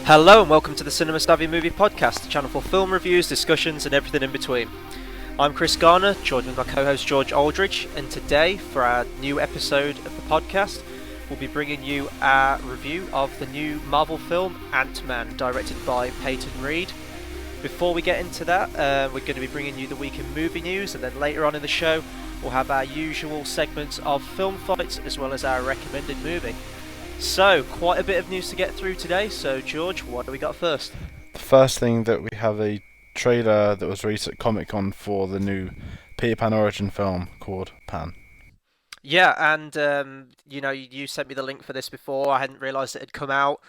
Hello and welcome to the Cinema Savvy Movie Podcast, the channel for film reviews, discussions and everything in between. I'm Chris Garner, joined with my co-host George Aldridge, and today, for our new episode of the podcast, we'll be bringing you a review of the new Marvel film, Ant-Man, directed by Peyton Reed. Before we get into that, we're going to be bringing you the week in movie news, and then later on in the show, we'll have our usual segments of film fights, as well as our recommended movie. So, quite a bit of news to get through today, so George, what do we got first? The first thing that we have a trailer that was released at Comic-Con for the new Peter Pan origin film called Pan. Yeah, and you sent me the link for this before. I hadn't realised it had come out.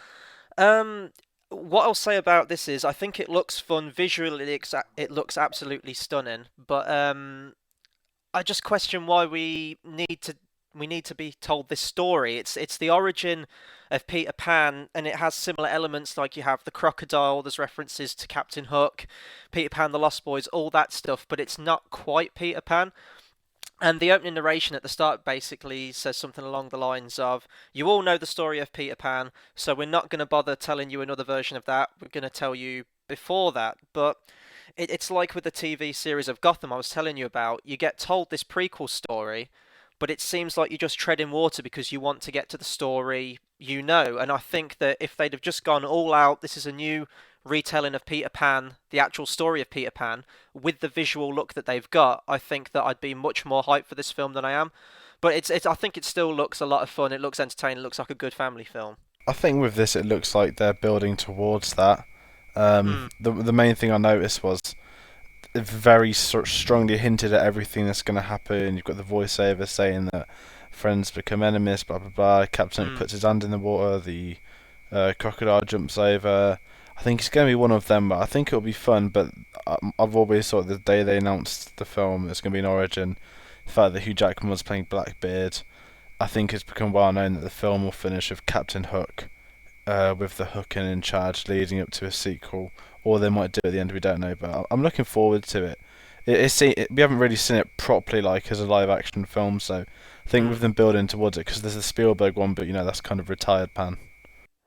What I'll say about this is, I think it looks fun visually. It looks absolutely stunning, but I just question why we need to be told this story. It's the origin of Peter Pan, and it has similar elements like you have the crocodile. There's references to Captain Hook, Peter Pan, the Lost Boys, all that stuff, but it's not quite Peter Pan. And the opening narration at the start basically says something along the lines of, you all know the story of Peter Pan, so we're not going to bother telling you another version of that. We're going to tell you before that. But it's like with the TV series of Gotham I was telling you about. You get told this prequel story, but it seems like you're just treading water because you want to get to the story you know. And I think that if they'd have just gone all out, this is a new retelling of Peter Pan, the actual story of Peter Pan, with the visual look that they've got, I think that I'd be much more hyped for this film than I am. But I think it still looks a lot of fun. It looks entertaining. It looks like a good family film. I think with this it looks like they're building towards that. Mm, The main thing I noticed was it very strongly hinted at everything that's going to happen. You've got the voiceover saying that friends become enemies, blah blah blah. Captain Hook mm. puts his hand in the water, the crocodile jumps over. I think it's going to be one of them, but I think it'll be fun. But I've always thought the day they announced the film it's going to be an origin, the fact that Hugh Jackman was playing Blackbeard, I think it's become well known that the film will finish with Captain Hook, with the Hook in charge, leading up to a sequel, or they might do it at the end. We don't know, but I'm looking forward to it. We haven't really seen it properly, like as a live action film, so I think with Mm. them building towards it, because there's the Spielberg one, but that's kind of retired Pan.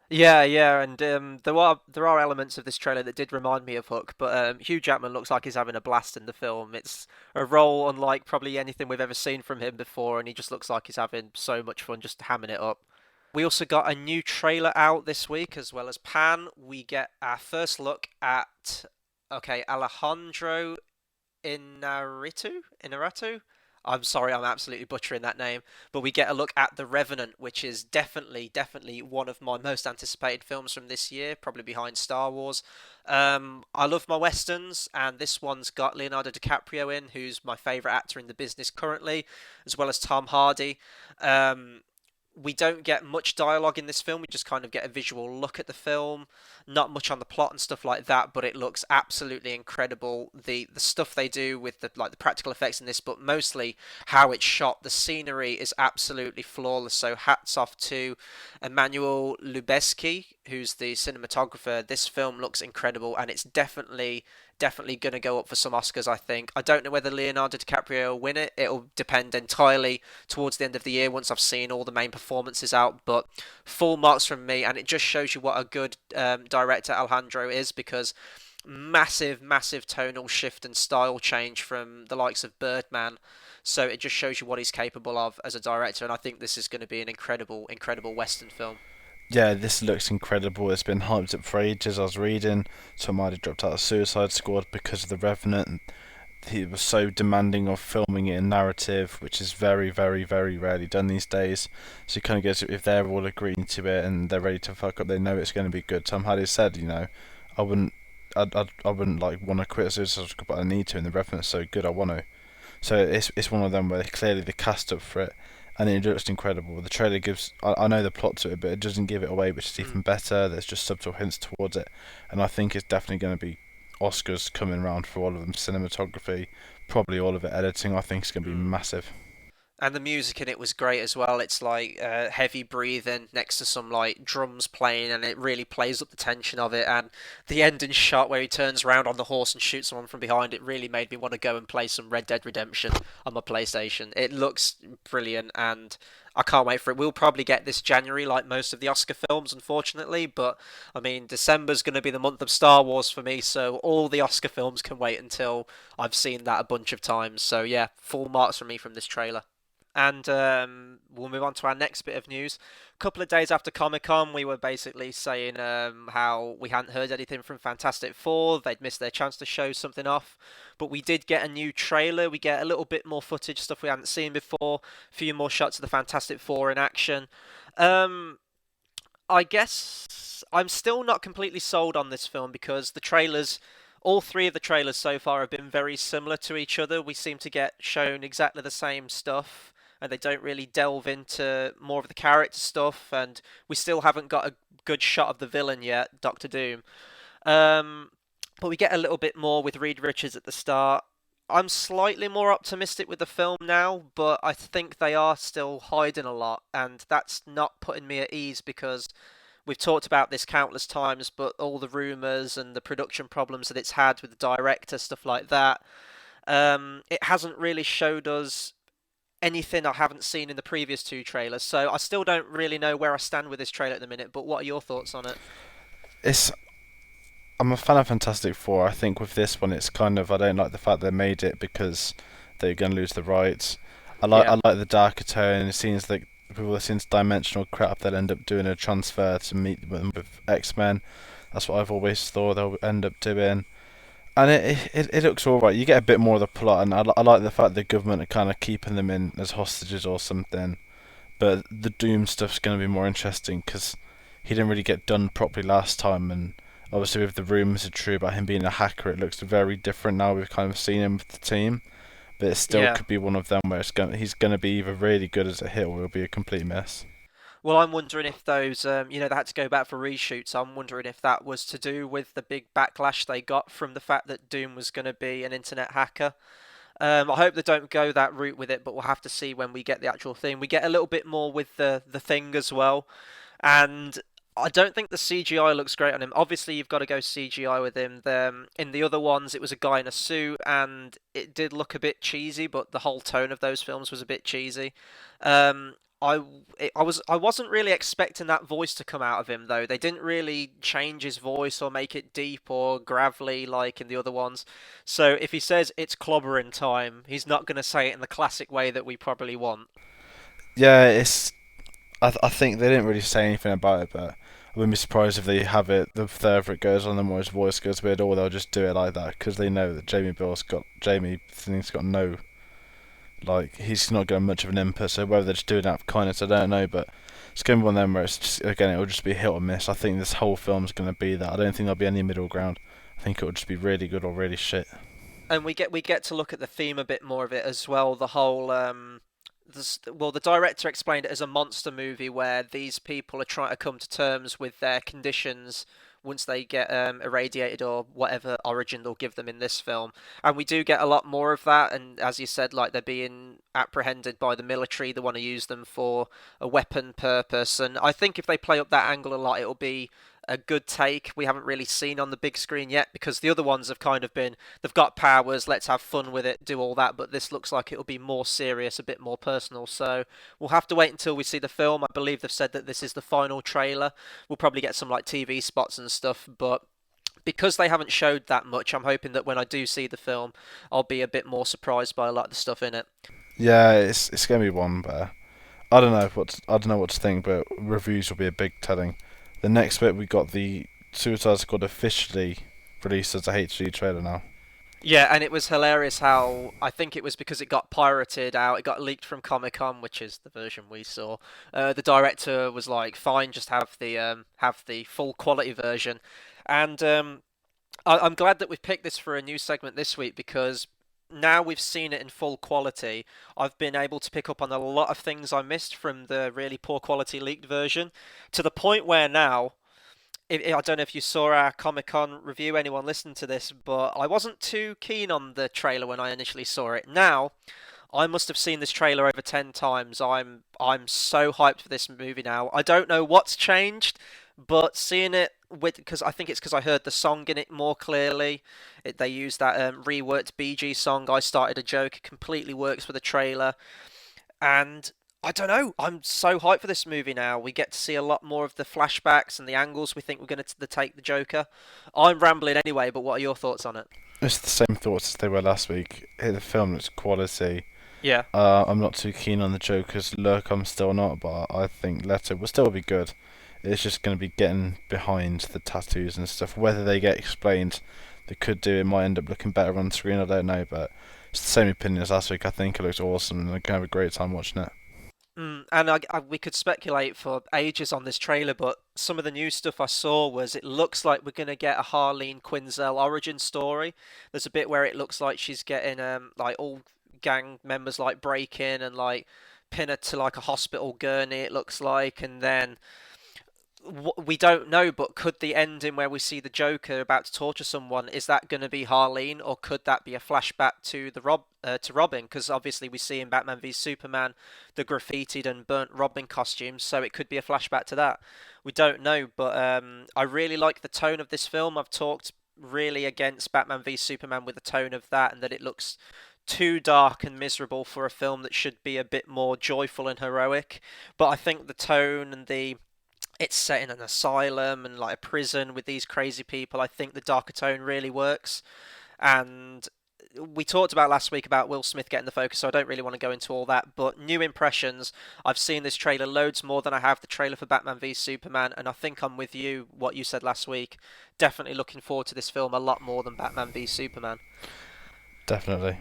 Yeah, yeah, and there are elements of this trailer that did remind me of Hook, but Hugh Jackman looks like he's having a blast in the film. It's a role unlike probably anything we've ever seen from him before, and he just looks like he's having so much fun just hamming it up. We also got a new trailer out this week, as well as Pan. We get our first look at, Alejandro Inarritu. I'm sorry, I'm absolutely butchering that name, but we get a look at The Revenant, which is definitely one of my most anticipated films from this year, probably behind Star Wars. I love my westerns, and this one's got Leonardo DiCaprio in, who's my favourite actor in the business currently, as well as Tom Hardy. We don't get much dialogue in this film. We just kind of get a visual look at the film. Not much on the plot and stuff like that, but it looks absolutely incredible. The stuff they do with the practical effects in this, but mostly how it's shot. The scenery is absolutely flawless. So hats off to Emmanuel Lubezki, who's the cinematographer. This film looks incredible, and it's definitely going to go up for some Oscars, I think. I don't know whether Leonardo DiCaprio will win it. It'll depend entirely towards the end of the year once I've seen all the main performances out. But full marks from me, and it just shows you what a good director Alejandro is, because massive tonal shift and style change from the likes of Birdman. So it just shows you what he's capable of as a director, and I think this is going to be an incredible Western film. Yeah, this looks incredible. It's been hyped up for ages. I was reading Tom Hardy dropped out of Suicide Squad because of The Revenant. He was so demanding of filming it in narrative, which is very rarely done these days. So you kind of guess if they're all agreeing to it and they're ready to fuck up, they know it's going to be good. Tom Hardy said, I wouldn't, I wouldn't like want to quit Suicide Squad, but I need to. And The Revenant's so good, I want to. So it's one of them where clearly the cast up for it, and it looks incredible. The trailer gives, I know the plot to it, but it doesn't give it away, which is Mm. even better. There's just subtle hints towards it, and I think it's definitely going to be Oscars coming round for all of them. Cinematography, probably all of it. Editing, I think, is going to be Mm. massive. And the music in it was great as well. It's like heavy breathing next to some like drums playing, and it really plays up the tension of it. And the ending shot where he turns around on the horse and shoots someone from behind, it really made me want to go and play some Red Dead Redemption on my PlayStation. It looks brilliant, and I can't wait for it. We'll probably get this January, like most of the Oscar films, unfortunately. But I mean, December's going to be the month of Star Wars for me, so all the Oscar films can wait until I've seen that a bunch of times. So yeah, full marks from me from this trailer. And we'll move on to our next bit of news. A couple of days after Comic Con, we were basically saying how we hadn't heard anything from Fantastic Four. They'd missed their chance to show something off. But we did get a new trailer. We get a little bit more footage, stuff we hadn't seen before. A few more shots of the Fantastic Four in action. Um, I guess I'm still not completely sold on this film because all three of the trailers so far have been very similar to each other. We seem to get shown exactly the same stuff, and they don't really delve into more of the character stuff. And we still haven't got a good shot of the villain yet, Doctor Doom. Um, but we get a little bit more with Reed Richards at the start. I'm slightly more optimistic with the film now, but I think they are still hiding a lot, and that's not putting me at ease because we've talked about this countless times, but all the rumours and the production problems that it's had with the director, stuff like that, it hasn't really showed us anything I haven't seen in the previous two trailers. So I still don't really know where I stand with this trailer at the minute, but what are your thoughts on it? It's I'm a fan of Fantastic Four. I think with this one, it's kind of I don't like the fact they made it because they're going to lose the rights. Yeah, I like the darker tone. It seems like with all this interdimensional crap, they'll end up doing a transfer to meet them with X Men. That's what I've always thought they'll end up doing. And it looks alright. You get a bit more of the plot, and I like the fact the government are kind of keeping them in as hostages or something. But the Doom stuff's going to be more interesting because he didn't really get done properly last time, and obviously if the rumours are true about him being a hacker, it looks very different now. We've kind of seen him with the team, but it still yeah. could be one of them where he's going to be either really good as a hit or it'll be a complete mess. Well, I'm wondering if those, they had to go back for reshoots. I'm wondering if that was to do with the big backlash they got from the fact that Doom was going to be an internet hacker. I hope they don't go that route with it, but we'll have to see when we get the actual thing. We get a little bit more with the thing as well, and I don't think the CGI looks great on him. Obviously, you've got to go CGI with him. In the other ones, it was a guy in a suit, and it did look a bit cheesy, but the whole tone of those films was a bit cheesy. Um, I wasn't really expecting that voice to come out of him though. They didn't really change his voice or make it deep or gravelly like in the other ones. So if he says it's clobbering time, he's not going to say it in the classic way that we probably want. Yeah, I think they didn't really say anything about it, but I wouldn't be surprised if they have it the further it goes on, the more his voice goes weird, or they'll just do it like that because they know that Jamie Thing's got no like he's not got much of an input. So whether they're just doing that for kindness, I don't know, but it's going to be one of them where it's just again it'll just be hit or miss. I think this whole film's going to be that. I don't think there'll be any middle ground. I think it'll just be really good or really shit. And we get to look at the theme a bit more of it as well. The whole the director explained it as a monster movie where these people are trying to come to terms with their conditions once they get irradiated or whatever origin they'll give them in this film. And we do get a lot more of that. And as you said, like they're being apprehended by the military. They want to use them for a weapon purpose. And I think if they play up that angle a lot, it'll be a good take we haven't really seen on the big screen yet because the other ones have kind of been they've got powers, let's have fun with it, do all that, but this looks like it'll be more serious, a bit more personal. So we'll have to wait until we see the film. I believe they've said that this is the final trailer. We'll probably get some like TV spots and stuff, but because they haven't showed that much, I'm hoping that when I do see the film, I'll be a bit more surprised by a lot of the stuff in it. Yeah, it's going to be one, but I don't know what to think, but reviews will be a big telling. The next bit we got the Suicide Squad officially released as a HD trailer now. Yeah, and it was hilarious how I think it was because it got pirated out, it got leaked from Comic Con, which is the version we saw. The director was like, "Fine, just have the full quality version," and I'm glad that we've picked this for a new segment this week because now we've seen it in full quality. I've been able to pick up on a lot of things I missed from the really poor quality leaked version, to the point where now I don't know if you saw our Comic Con review, anyone listened to this, but I wasn't too keen on the trailer when I initially saw it. Now, I must have seen this trailer over 10 times. I'm so hyped for this movie now. I don't know what's changed, but seeing it with because I think it's because I heard the song in it more clearly. They used that reworked BG song. I started a joke. It completely works for the trailer, and I don't know. I'm so hyped for this movie now. We get to see a lot more of the flashbacks and the angles we think we're going to take the Joker. I'm rambling anyway, but what are your thoughts on it? It's the same thoughts as they were last week. The film looks quality. Yeah. I'm not too keen on the Joker's look. I'm still not, but I think Leto will still be good. It's just going to be getting behind the tattoos and stuff. Whether they get explained, they could do. It might end up looking better on screen. I don't know, but it's the same opinion as last week. I think it looks awesome, and I'm gonna have a great time watching it. And we could speculate for ages on this trailer, but some of the new stuff I saw was it looks like we're going to get a Harleen Quinzel origin story. There's a bit where it looks like she's getting like all gang members like break in and like pin her to like a hospital gurney. It looks like, and then we don't know, but could the ending where we see the Joker about to torture someone, is that going to be Harleen, or could that be a flashback to to Robin? Because obviously we see in Batman v Superman the graffitied and burnt Robin costumes, so it could be a flashback to that. We don't know, but I really like the tone of this film. I've talked really against Batman v Superman with the tone of that, and that it looks too dark and miserable for a film that should be a bit more joyful and heroic. But I think the tone and the it's set in an asylum and like a prison with these crazy people. I think the darker tone really works. And we talked about last week about Will Smith getting the focus, so I don't really want to go into all that. But new impressions, I've seen this trailer loads more than I have the trailer for Batman v Superman, and I think I'm with you, what you said last week. Definitely looking forward to this film a lot more than Batman v Superman. Definitely.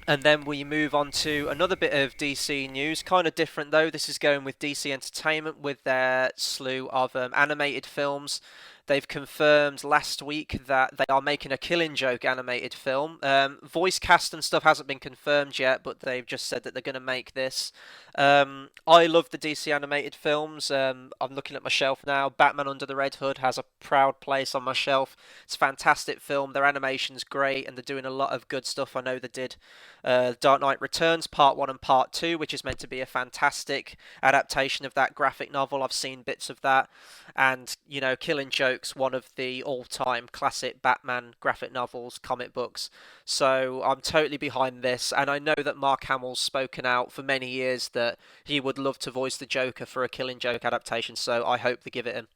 And then we move on to another bit of DC news, kind of different though. This is going with DC Entertainment with their slew of animated films. They've confirmed last week that they are making a Killing Joke animated film. Voice cast and stuff hasn't been confirmed yet, but they've just said that they're going to make this. I love the DC animated films. I'm looking at my shelf now. Batman Under the Red Hood has a proud place on my shelf. It's a fantastic film. Their animation's great, and they're doing a lot of good stuff. I know they did Dark Knight Returns Part 1 and Part 2, which is meant to be a fantastic adaptation of that graphic novel. I've seen bits of that. And, you know, Killing Joke's one of the all-time classic Batman graphic novels, comic books. So I'm totally behind this. And I know that Mark Hamill's spoken out for many years that he would love to voice the Joker for a Killing Joke adaptation. So I hope they give it him.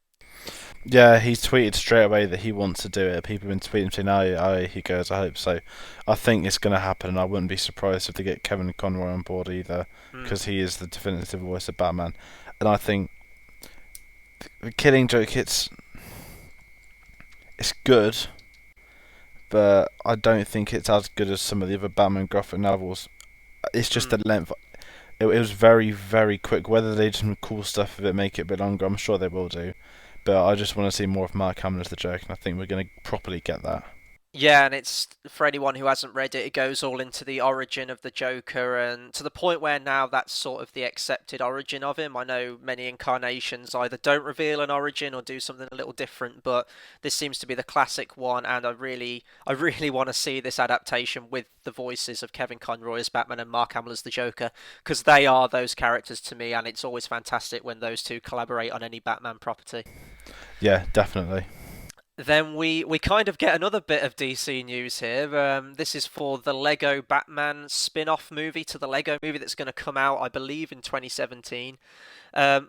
Yeah, he's tweeted straight away that he wants to do it. People have been tweeting saying, "Aye, aye." He goes, "I hope so." I think it's going to happen, and I wouldn't be surprised if they get Kevin Conroy on board either, Mm. because he is the definitive voice of Batman. And I think the Killing Joke, it's good, but I don't think it's as good as some of the other Batman graphic novels. It's just Mm. the length. It was very, very quick. Whether they do some cool stuff with it, make it a bit longer, I'm sure they will do. But I just want to see more of Mark Hamill as the Joker, and I think we're going to properly get that. Yeah, and it's for anyone who hasn't read it, it goes all into the origin of the Joker, and to the point where now that's sort of the accepted origin of him. I know many incarnations either don't reveal an origin or do something a little different, but this seems to be the classic one, and I really want to see this adaptation with the voices of Kevin Conroy as Batman and Mark Hamill as the Joker, because they are those characters to me, and it's always fantastic when those two collaborate on any Batman property. Yeah, definitely. Then we kind of get another bit of DC news here. This is for the Lego Batman spin-off movie to the Lego movie that's going to come out, I believe, in 2017.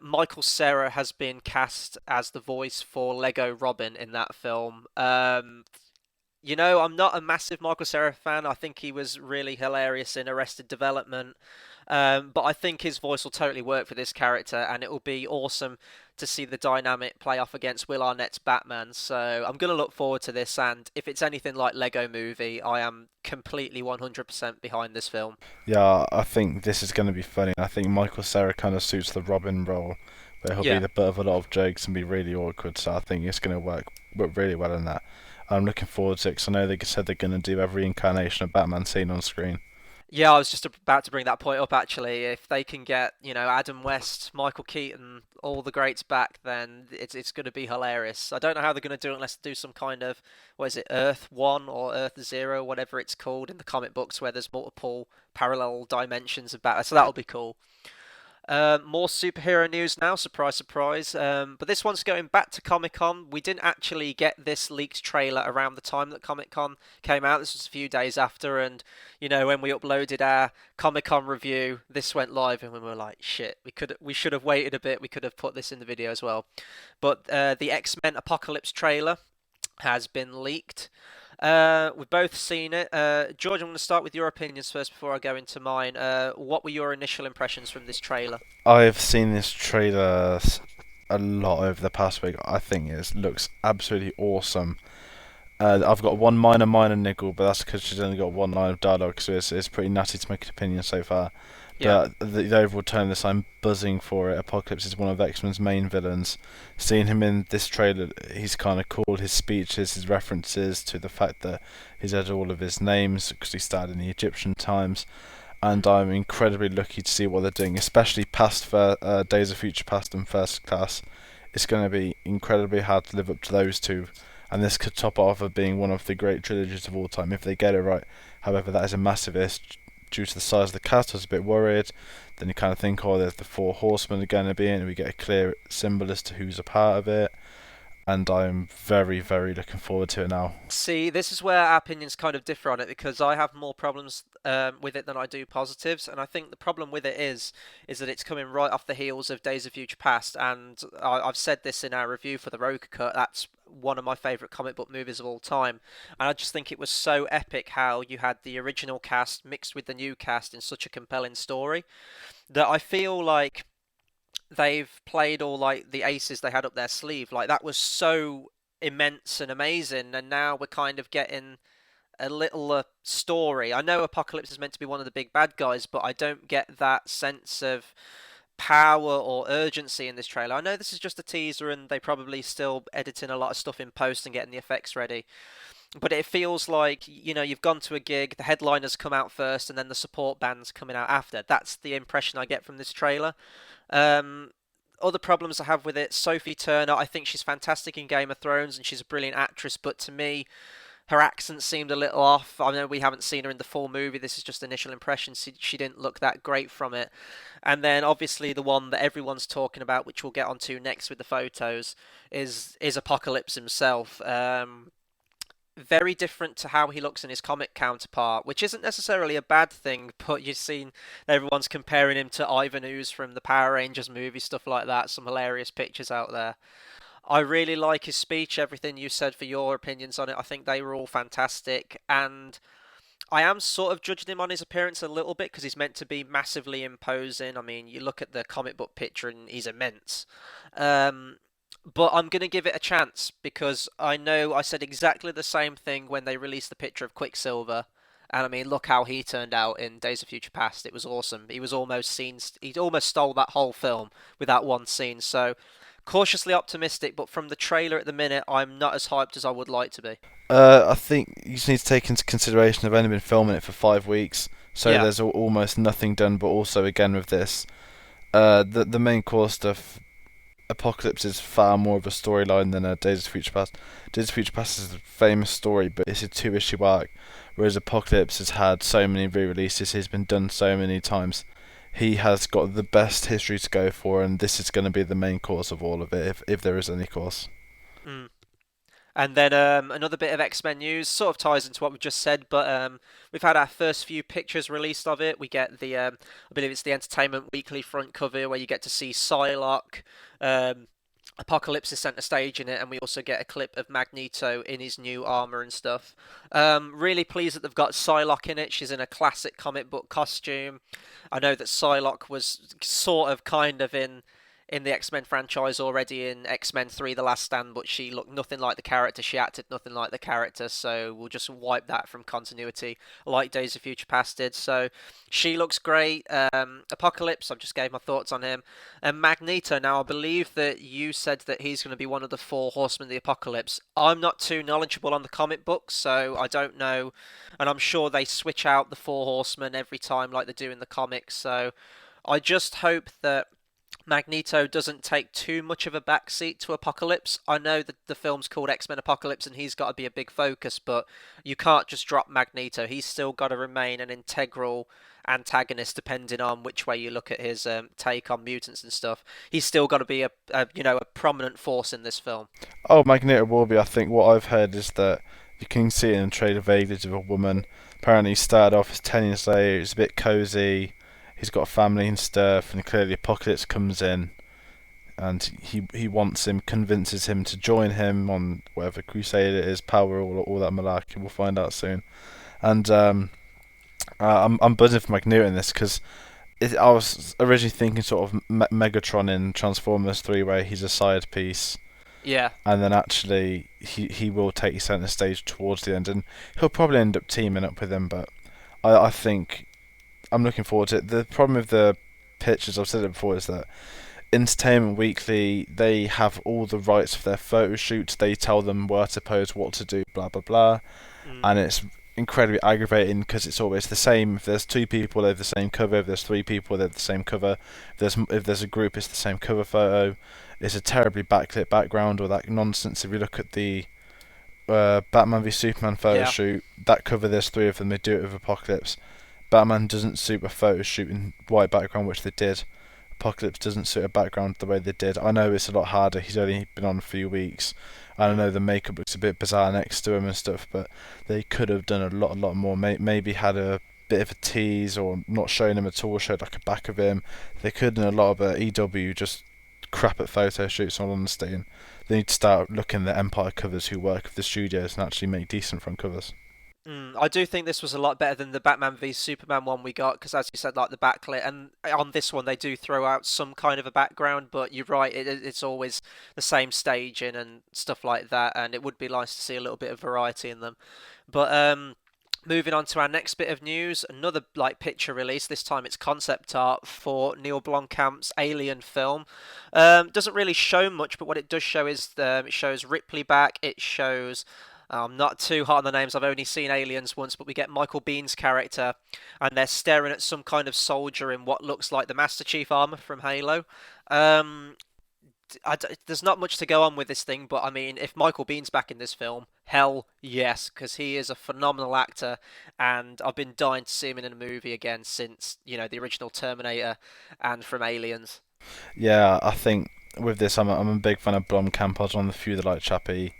Michael Cera has been cast as the voice for Lego Robin in that film. You know, I'm not a massive Michael Cera fan. I think he was really hilarious in Arrested Development. But I think his voice will totally work for this character, and it will be awesome to see the dynamic play off against Will Arnett's Batman. So I'm going to look forward to this, and if it's anything like Lego Movie, I am completely 100% behind this film. Yeah, I think this is going to be funny. I think Michael Cera kind of suits the Robin role, but he'll be Yeah. the butt of a lot of jokes and be really awkward. So I think it's going to work really well in that. I'm looking forward to it because I know they said they're going to do every incarnation of Batman seen on screen. Yeah, I was just about to bring that point up actually. If they can get, Adam West, Michael Keaton, all the greats back, then it's going to be hilarious. I don't know how they're going to do it unless they do some kind of, what is it, Earth 1 or Earth 0, whatever it's called in the comic books where there's multiple parallel dimensions of Batman. So that'll be cool. More superhero news now, surprise, surprise. But this one's going back to Comic Con. We didn't actually get this leaked trailer around the time that Comic Con came out. This was a few days after, and when we uploaded our Comic Con review, this went live, and we were like, "Shit, we should have waited a bit. We could have put this in the video as well." But the X-Men Apocalypse trailer has been leaked. We've both seen it. George, I'm going to start with your opinions first before I go into mine. What were your initial impressions from this trailer? I've seen this trailer a lot over the past week. I think it looks absolutely awesome. I've got one minor niggle, but that's because she's only got one line of dialogue, so it's pretty nutty to make an opinion so far. Yeah. But the overall tone of this, I'm buzzing for it. Apocalypse is one of X-Men's main villains. Seeing him in this trailer, he's kind of cool. His speeches, his references to the fact that he's had all of his names because he started in the Egyptian times. And I'm incredibly lucky to see what they're doing, especially past Days of Future Past and First Class. It's going to be incredibly hard to live up to those two, and this could top off of being one of the great trilogies of all time if they get it right. However, that is a massive if due to the size of the cast. I was a bit worried. Then you kind of think, oh, there's the Four Horsemen are going to be in, and we get a clear symbol as to who's a part of it. And I'm very, very looking forward to it now. See, this is where our opinions kind of differ on it because I have more problems with it than I do positives, and I think the problem with it is that it's coming right off the heels of Days of Future Past, and I've said this in our review for the Roker Cut. That's one of my favourite comic book movies of all time, and I just think it was so epic how you had the original cast mixed with the new cast in such a compelling story that I feel like they've played all like the aces they had up their sleeve. Like that was so immense and amazing, and now we're kind of getting a little story. I know Apocalypse is meant to be one of the big bad guys, but I don't get that sense of power or urgency in this trailer. I know this is just a teaser and they probably still editing a lot of stuff in post and getting the effects ready. But it feels like, you've gone to a gig, the headliners come out first and then the support band's coming out after. That's the impression I get from this trailer. Um, Other problems I have with it, Sophie Turner, I think she's fantastic in Game of Thrones and she's a brilliant actress, but to me, her accent seemed a little off. I know we haven't seen her in the full movie. This is just initial impressions. She didn't look that great from it. And then obviously the one that everyone's talking about, which we'll get onto next with the photos, is Apocalypse himself. Very different to how he looks in his comic counterpart, which isn't necessarily a bad thing, but you've seen everyone's comparing him to Ivan Ooze from the Power Rangers movie, stuff like that. Some hilarious pictures out there. I really like his speech, everything you said for your opinions on it. I think they were all fantastic, and I am sort of judging him on his appearance a little bit because he's meant to be massively imposing. I mean, you look at the comic book picture and he's immense. Um, but I'm going to give it a chance because I know I said exactly the same thing when they released the picture of Quicksilver. And I mean, look how he turned out in Days of Future Past. It was awesome. He was almost seen. He almost stole that whole film with that one scene. So, cautiously optimistic. But from the trailer at the minute, I'm not as hyped as I would like to be. I think you just need to take into consideration they've only been filming it for 5 weeks, so Yeah. there's almost nothing done. But also, again, with this, the main core stuff, Apocalypse is far more of a storyline than Days of Future Past. Days of Future Past is a famous story, but it's a two-issue arc, whereas Apocalypse has had so many re-releases. He's been done so many times. He has got the best history to go for, and this is going to be the main course of all of it, if there is any course. Mm. And then another bit of X-Men news, sort of ties into what we just said, but we've had our first few pictures released of it. We get I believe it's the Entertainment Weekly front cover where you get to see Psylocke. Um, Apocalypse is centre stage in it, and we also get a clip of Magneto in his new armor and stuff. Really pleased that they've got Psylocke in it. She's in a classic comic book costume. I know that Psylocke was sort of kind of in the X Men franchise already in X Men 3: The Last Stand, but she looked nothing like the character. She acted nothing like the character, so we'll just wipe that from continuity, like Days of Future Past did. So she looks great. Apocalypse, I've just gave my thoughts on him. And Magneto, now I believe that you said that he's going to be one of the four horsemen of the apocalypse. I'm not too knowledgeable on the comic books, so I don't know. And I'm sure they switch out the four horsemen every time like they do in the comics, so I just hope that Magneto doesn't take too much of a backseat to Apocalypse. I know that the film's called X Men Apocalypse and he's got to be a big focus, but you can't just drop Magneto. He's still got to remain an integral antagonist, depending on which way you look at his take on mutants and stuff. He's still got to be a prominent force in this film. Oh, Magneto will be. I think what I've heard is that you can see it in the trailer vaguely of a woman. Apparently, he started off as 10 years later. It's a bit cozy. He's got a family and stuff, and clearly Apocalypse comes in, and he wants him, convinces him to join him on whatever crusade it is, power, all that malarkey. We'll find out soon. And I'm buzzing for Magneto in this because I was originally thinking sort of Megatron in Transformers 3, where he's a side piece, Yeah. and then actually he will take centre stage towards the end, and he'll probably end up teaming up with him. But I think I'm looking forward to it. The problem with the pictures, I've said it before, is that Entertainment Weekly, they have all the rights for their photo shoots. They tell them where to pose, what to do, blah blah blah, Mm. and it's incredibly aggravating because it's always the same. If there's two people, they have the same cover. If there's three people, they have the same cover. If there's a group, it's the same cover photo. It's a terribly backlit background, or that nonsense. If you look at the Batman v Superman photo Yeah. shoot, that cover, there's three of them. They do it with Apocalypse. Batman doesn't suit a photo shoot in white background, which they did. Apocalypse doesn't suit a background the way they did. I know it's a lot harder. He's only been on a few weeks. I Mm. know the makeup looks a bit bizarre next to him and stuff, but they could have done a lot more. Maybe had a bit of a tease, or not showing him at all, showed like a back of him. They could have done a lot of EW just crap at photo shoots, in all honesty. And they need to start looking at Empire covers who work with the studios and actually make decent front covers. I do think this was a lot better than the Batman v Superman one we got because, as you said, like the backlit, and on this one they do throw out some kind of a background. But you're right, it's always the same staging and stuff like that, and it would be nice to see a little bit of variety in them. But moving on to our next bit of news, another like picture release. This time it's concept art for Neil Blomkamp's Alien film. Doesn't really show much, but what it does show is it shows Ripley back. It shows I'm not too hot on the names. I've only seen Aliens once, but we get Michael Bean's character, and they're staring at some kind of soldier in what looks like the Master Chief armor from Halo. Um, there's not much to go on with this thing, but I mean, if Michael Bean's back in this film, hell yes, because he is a phenomenal actor, and I've been dying to see him in a movie again since the original Terminator and from Aliens. Yeah, I think with this, I'm a big fan of Blomkamp. I was on the few that like Chappie.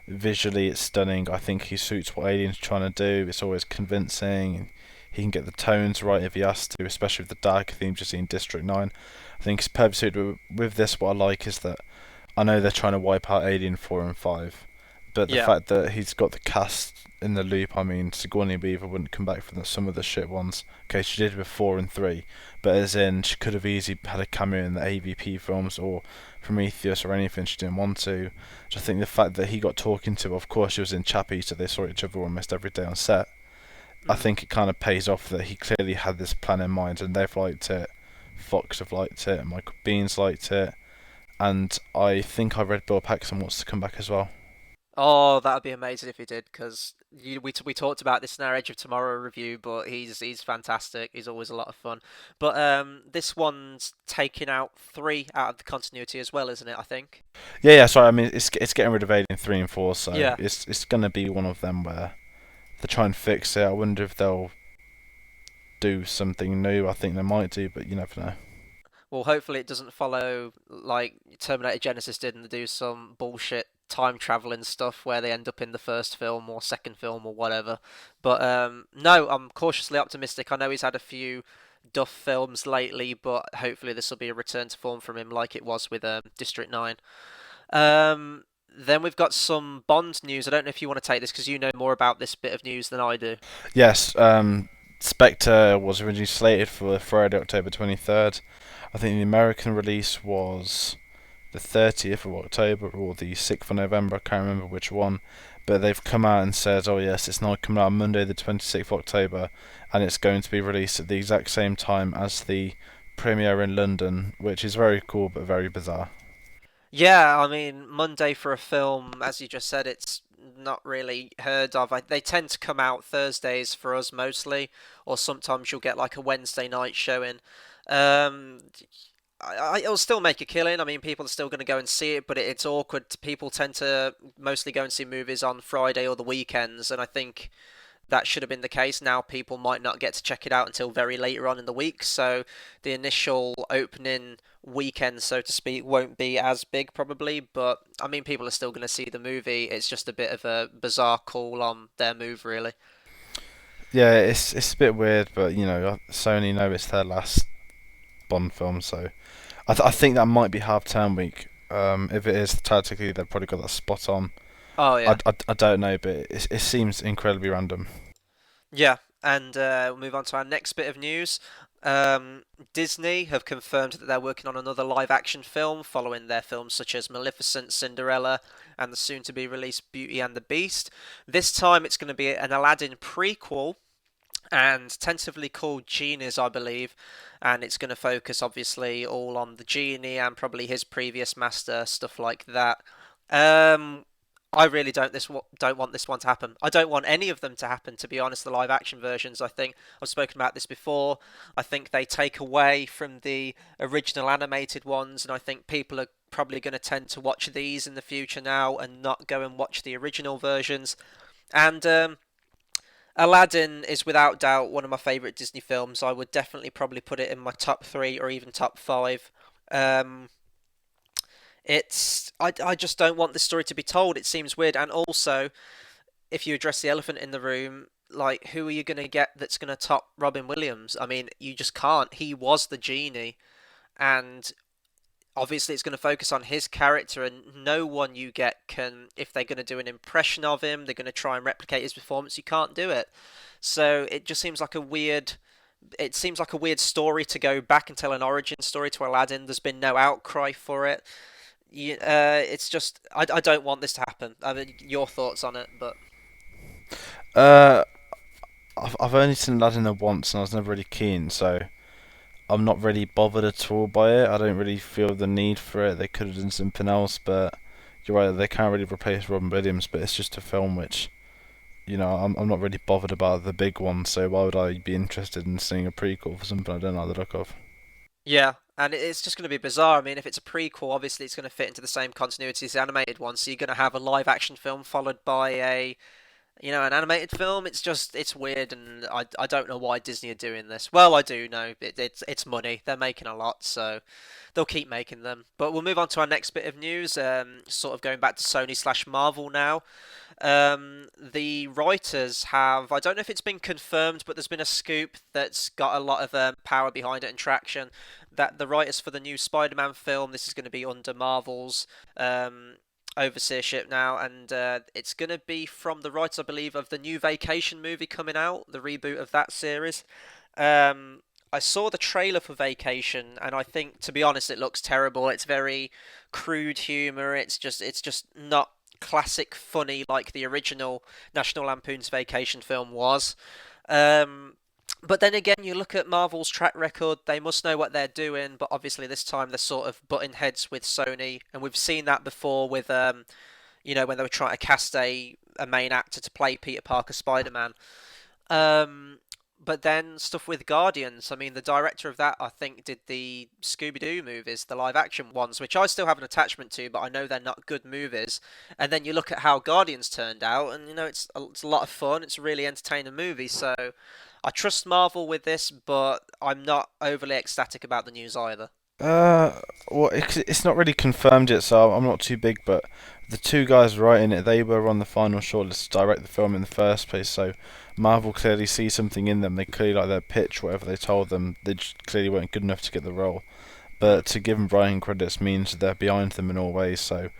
Visually, it's stunning. I think he suits what Alien's trying to do. It's always convincing. He can get the tones right if he has to, especially with the dark themes you see in District 9. I think it's perfect suited. With this, what I like is that I know they're trying to wipe out Alien 4 and 5, but the Yeah. fact that he's got the cast in the loop, I mean, Sigourney Weaver wouldn't come back for some of the shit ones. Okay, she did with 4 and 3, but as in, she could have easily had a cameo in the AVP films or Prometheus or anything she didn't want to. So I think the fact that he got talking to, of course, she was in Chappie, so they saw each other almost every day on set. I Mm. think it kind of pays off that he clearly had this plan in mind, and they've liked it. Fox have liked it, Michael Bean's liked it, and I think I read Bill Paxton wants to come back as well. Oh, that would be amazing if he did, because we talked about this in our Edge of Tomorrow review, but he's fantastic. He's always a lot of fun. But this one's taking out three out of the continuity as well, isn't it? I think. Yeah. Sorry. I mean, it's getting rid of Alien 3 and 4, so Yeah. it's gonna be one of them where they try and fix it. I wonder if they'll do something new. I think they might do, but you never know. Well, hopefully it doesn't follow like Terminator Genesis did and do some bullshit time traveling stuff where they end up in the first film or second film or whatever. But no, I'm cautiously optimistic. I know he's had a few duff films lately, but hopefully this will be a return to form from him like it was with District 9. Then we've got some Bond news. I don't know if you want to take this because you know more about this bit of news than I do. Yes. Spectre was originally slated for Friday, October 23rd. I think the American release was the 30th of October or the 6th of November. I can't remember which one. But they've come out and said, oh yes, it's now coming out on Monday, the 26th of October, and it's going to be released at the exact same time as the premiere in London, which is very cool but very bizarre. Yeah, I mean, Monday for a film, as you just said, it's not really heard of. They tend to come out Thursdays for us mostly, or sometimes you'll get like a Wednesday night showing. Um, it'll still make a killing. I mean, people are still going to go and see it, but it's awkward. People tend to mostly go and see movies on Friday or the weekends, and I think that should have been the case. Now people might not get to check it out until very later on in the week, so the initial opening weekend, so to speak, won't be as big probably. But I mean, people are still going to see the movie. It's just a bit of a bizarre call on their move, really. Yeah, it's a bit weird, but Sony know it's their last Bond film, so I think that might be half term week. If it is, tactically they've probably got that spot on. Oh yeah, I don't know, but it seems incredibly random. yeah. And we'll move on to our next bit of news. Um, Disney have confirmed that they're working on another live action film following their films such as Maleficent, Cinderella, and the soon to be released Beauty and the Beast. This time it's going to be an Aladdin prequel and tentatively called Genies, I believe. And it's going to focus obviously all on the genie and probably his previous master, stuff like that. Um, I really don't want this one to happen. I don't want any of them to happen, to be honest. The live action versions, I think I've spoken about this before. I think they take away from the original animated ones, and I think people are probably going to tend to watch these in the future now and not go and watch the original versions. And Aladdin is without doubt one of my favourite Disney films. I would definitely probably put it in my top three or even top five. Um, I just don't want this story to be told. It seems weird, and also if you address the elephant in the room, like who are you gonna get that's gonna top Robin Williams? I mean, you just can't. He was the genie, and obviously it's going to focus on his character, and no one you get can, if they're going to do an impression of him, they're going to try and replicate his performance, you can't do it. So it just seems like a weird, it seems like a weird story to go back and tell an origin story to Aladdin. There's been no outcry for it. It's just I don't want this to happen. I mean, your thoughts on it? But Uh, I've only seen Aladdin once, and I was never really keen, so I'm not really bothered at all by it. I don't really feel the need for it. They could have done something else, but you're right. They can't really replace Robin Williams. But it's just a film which, I'm not really bothered about the big one. So why would I be interested in seeing a prequel for something I don't like the look of? yeah, and it's just going to be bizarre. I mean, if it's a prequel, obviously it's going to fit into the same continuity as the animated one. So you're going to have a live action film followed by a an animated film. It's weird, and I don't know why Disney are doing this. Well, I do know it's money. They're making a lot, so they'll keep making them. But we'll move on to our next bit of news. Sort of going back to Sony slash Marvel now. The writers have, I don't know if it's been confirmed, but there's been a scoop that's got a lot of power behind it and traction. That the writers for the new Spider-Man film, this is going to be under Marvel's overseership now, and it's going to be from the writers, I believe, of the new Vacation movie coming out, the reboot of that series. I saw the trailer for Vacation, and I think, to be honest, it looks terrible. It's very crude humor. It's just not classic funny like the original National Lampoon's Vacation film was. Um, but then again, you look at Marvel's track record, they must know what they're doing, but obviously this time they're sort of butting heads with Sony, and we've seen that before with, when they were trying to cast a main actor to play Peter Parker Spider-Man. Um, but then stuff with Guardians. I mean, the director of that, I think, did the Scooby Doo movies, the live action ones, which I still have an attachment to, but I know they're not good movies. And then you look at how Guardians turned out, and it's a lot of fun. It's a really entertaining movie. So I trust Marvel with this, but I'm not overly ecstatic about the news either. Uh, well, it's not really confirmed yet, so I'm not too big. But the two guys writing it, they were on the final shortlist to direct the film in the first place. So Marvel clearly see something in them. They clearly like their pitch, whatever they told them. They just clearly weren't good enough to get the role. Mm. But to give them writing credits means that they're behind them in all ways. So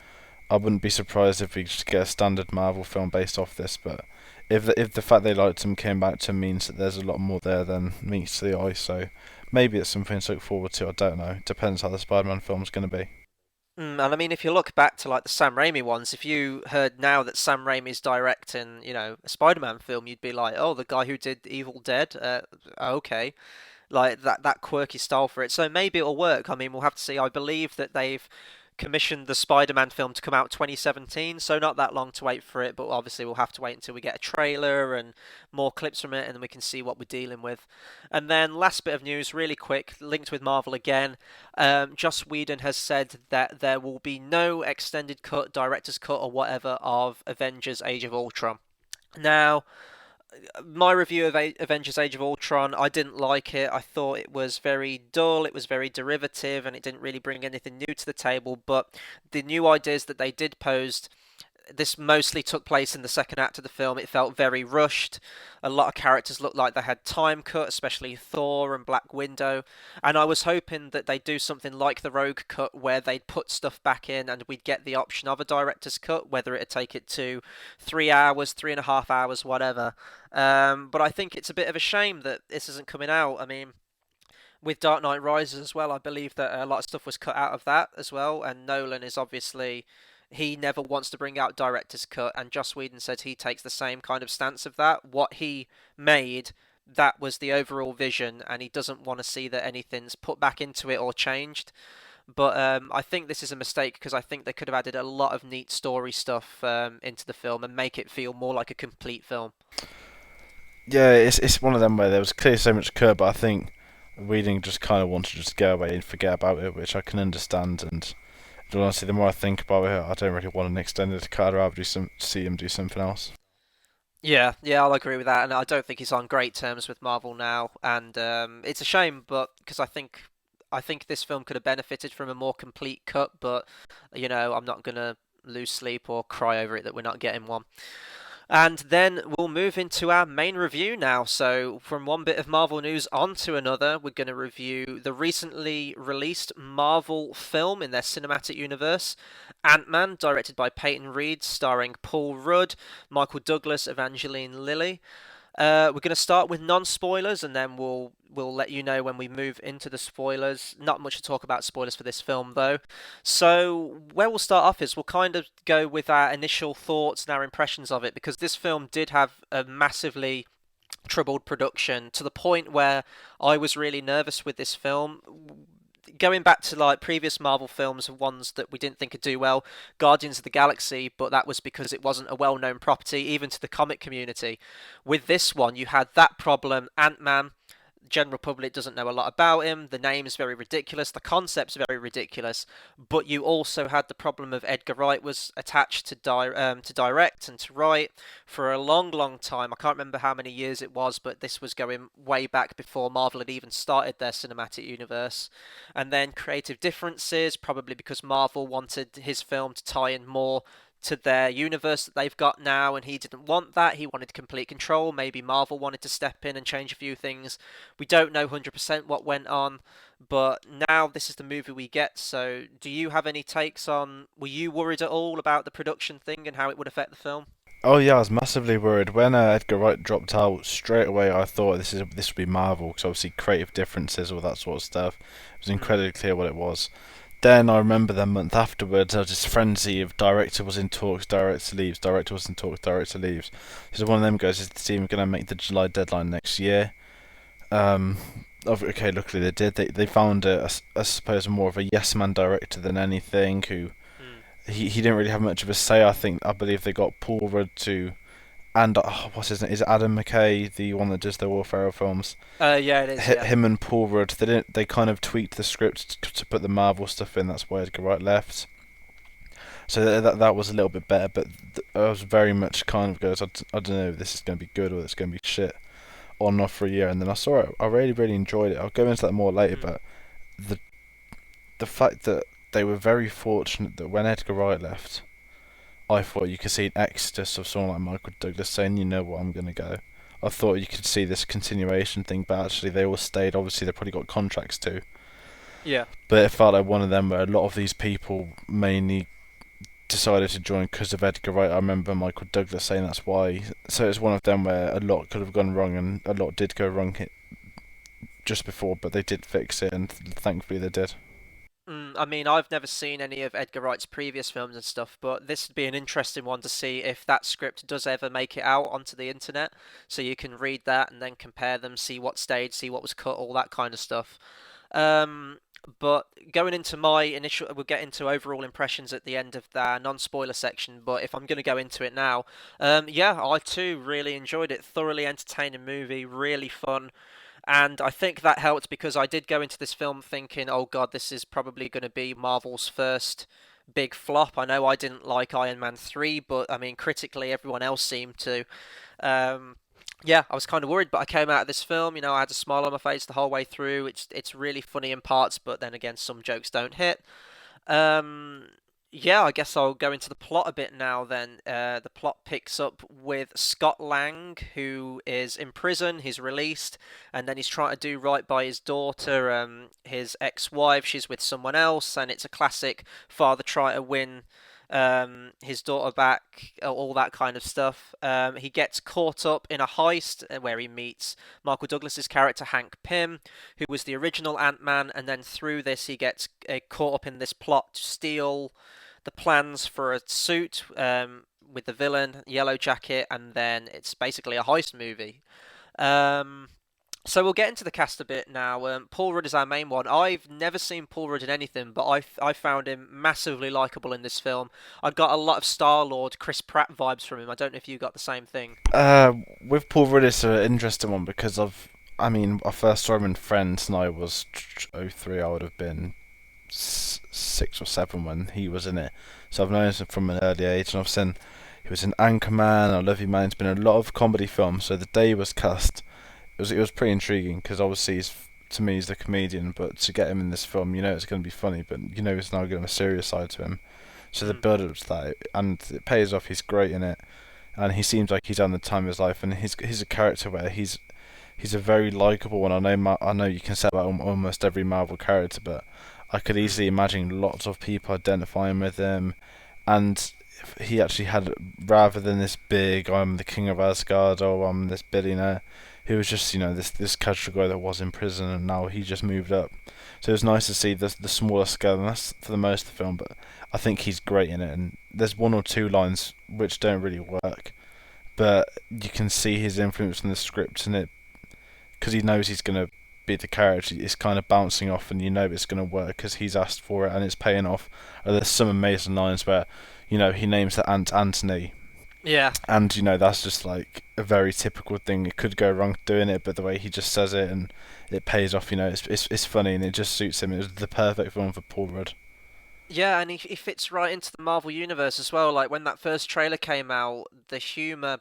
I wouldn't be surprised if we just get a standard Marvel film based off this. But if the fact they liked them came back to means that there's a lot more there than meets the eye. So maybe it's something to look forward to. I don't know. Depends how the Spider-Man film's going to be. And I mean, if you look back to like the Sam Raimi ones, if you heard now that Sam Raimi's directing, a Spider-Man film, you'd be like, oh, the guy who did Evil Dead, okay, like that quirky style for it. So maybe it'll work. I mean, we'll have to see. I believe that they've commissioned the Spider-Man film to come out 2017, so not that long to wait for it, but obviously we'll have to wait until we get a trailer and more clips from it, and then we can see what we're dealing with. And then last bit of news, really quick, linked with Marvel again. Joss Whedon has said that there will be no extended cut, director's cut, or whatever of Avengers: Age of Ultron. Now, my review of Avengers: Age of Ultron, I didn't like it. I thought it was very dull, it was very derivative, and it didn't really bring anything new to the table. But the new ideas that they did pose, this mostly took place in the second act of the film. It felt very rushed. A lot of characters looked like they had time cut, especially Thor and Black Widow. And I was hoping that they'd do something like the Rogue Cut, where they'd put stuff back in and we'd get the option of a director's cut, whether it'd take it to 3 hours, 3.5 hours, whatever. But I think it's a bit of a shame that this isn't coming out. I mean, with Dark Knight Rises as well, I believe that a lot of stuff was cut out of that as well. And Nolan is obviously, he never wants to bring out director's cut, and Joss Whedon said he takes the same kind of stance of that. What he made, that was the overall vision, and he doesn't want to see that anything's put back into it or changed. But I think this is a mistake because I think they could have added a lot of neat story stuff into the film and make it feel more like a complete film. Yeah, it's one of them where there was clearly so much cut, but I think Whedon just kind of wanted to just go away and forget about it, which I can understand. And honestly, the more I think about it, I don't really want an extended cut. I'd rather see him do something else. Yeah, yeah, I'll agree with that, and I don't think he's on great terms with Marvel now, and it's a shame, but because I think this film could have benefited from a more complete cut, but I'm not gonna lose sleep or cry over it that we're not getting one. And then we'll move into our main review now. So, from one bit of Marvel news on to another, we're going to review the recently released Marvel film in their cinematic universe, Ant-Man, directed by Peyton Reed, starring Paul Rudd, Michael Douglas, Evangeline Lilly. We're going to start with non-spoilers, and then we'll let you know when we move into the spoilers. Not much to talk about spoilers for this film, though. So where we'll start off is we'll kind of go with our initial thoughts and our impressions of it, because this film did have a massively troubled production to the point where I was really nervous with this film. Going back to like previous Marvel films, ones that we didn't think could do well, Guardians of the Galaxy, but that was because it wasn't a well-known property even to the comic community. With this one, you had that problem. Ant-Man, general public doesn't know a lot about him. The name is very ridiculous. The concept's very ridiculous. But you also had the problem of Edgar Wright was attached to direct and to write for a long, long time. I can't remember how many years it was, but this was going way back before Marvel had even started their cinematic universe. And then creative differences, probably because Marvel wanted his film to tie in more to their universe that they've got now, and he didn't want that. He wanted complete control. Maybe Marvel wanted to step in and change a few things. We don't know 100% what went on, but now this is the movie we get. So, do you have any takes on? Were you worried at all about the production thing and how it would affect the film? Oh yeah, I was massively worried when Edgar Wright dropped out. Straight away, I thought this would be Marvel because obviously creative differences, all that sort of stuff. It was Mm, incredibly clear what it was. Then I remember the month afterwards, there was this frenzy of director was in talks, director leaves, director was in talks, director leaves. So one of them goes, is the team going to make the July deadline next year? Um, okay, luckily they did. They found I suppose more of a yes man director than anything. Who mm. he didn't really have much of a say. I believe they got Paul Rudd to and what's his name? Is it Adam McKay, the one that does the Will Ferrell films? Yeah, it is. Yeah. Him and Paul Rudd. They didn't. They kind of tweaked the script to put the Marvel stuff in. That's why Edgar Wright left. So that was a little bit better, but I was very much kind of goes. I don't know if this is going to be good or it's going to be shit or not for a year. And then I saw it. I really enjoyed it. I'll go into that more later, Mm, but the the fact that they were very fortunate that when Edgar Wright left, I thought you could see an exodus of someone like Michael Douglas saying, "You know what, I'm going to go." I thought you could see this continuation thing, but actually they all stayed. Obviously, they probably got contracts too, yeah. but it felt like one of them where a lot of these people mainly decided to join because of Edgar Wright. I remember Michael Douglas saying that's why. So it's one of them where a lot could have gone wrong and a lot did go wrong just before, but they did fix it, and thankfully they did. I mean, I've never seen any of Edgar Wright's previous films and stuff, but this would be an interesting one to see if that script does ever make it out onto the internet, so you can read that and then compare them, see what stayed, see what was cut, all that kind of stuff. Um, but going into my initial, we'll get into overall impressions at the end of the non-spoiler section. But if I'm going to go into it now, yeah, I too really enjoyed it. Thoroughly entertaining movie, really fun. And I think that helped because I did go into this film thinking, oh God, this is probably going to be Marvel's first big flop. I know I didn't like Iron Man 3, but I mean, critically, everyone else seemed to. Um, yeah, I was kind of worried, but I came out of this film, I had a smile on my face the whole way through. It's really funny in parts, but then again, some jokes don't hit. Um, yeah, I guess I'll go into the plot a bit now then. The plot picks up with Scott Lang, who is in prison, he's released, and then he's trying to do right by his daughter, his ex-wife, she's with someone else, and it's a classic father try to win his daughter back, all that kind of stuff. He gets caught up in a heist where he meets Michael Douglas's character Hank Pym, who was the original Ant-Man, and then through this he gets caught up in this plot to steal the plans for a suit with the villain Yellow Jacket, and then it's basically a heist movie. Um, so we'll get into the cast a bit now. Paul Rudd is our main one. I've never seen Paul Rudd in anything, but I found him massively likable in this film. I got a lot of Star Lord, Chris Pratt vibes from him. I don't know if you got the same thing. Uh, with Paul Rudd, it's an interesting one because I mean, I first saw him in Friends, and I was '03. I would have been 6 or 7 when he was in it. So I've known him from an early age, and I've seen he was in Anchorman, I Love You Man. He's been in a lot of comedy films. So the day he was cast, it was pretty intriguing because obviously to me he's the comedian, but to get him in this film, it's going to be funny, but it's now getting a serious side to him. So the Mm, build up to that, and it pays off. He's great in it, and he seems like he's had the time of his life, and he's a character where he's a very likable one. I know you can say about almost every Marvel character, but I could mm. easily imagine lots of people identifying with him, and he actually had, rather than this big I'm the king of Asgard or I'm this billionaire, he was just this casual guy that was in prison, and now he just moved up. So it was nice to see the smaller scale, and that's for the most of the film. But I think he's great in it, and there's one or two lines which don't really work, but you can see his influence in the script, and it because he knows he's gonna be the character. It's kind of bouncing off, and it's gonna work because he's asked for it, and it's paying off. There's some amazing lines where, he names the ant Anthony, Yeah. and that's just like a very typical thing. It could go wrong doing it, but the way he just says it and it pays off. It's funny and it just suits him. It was the perfect film for Paul Rudd. Yeah, and he fits right into the Marvel universe as well. Like when that first trailer came out, the humor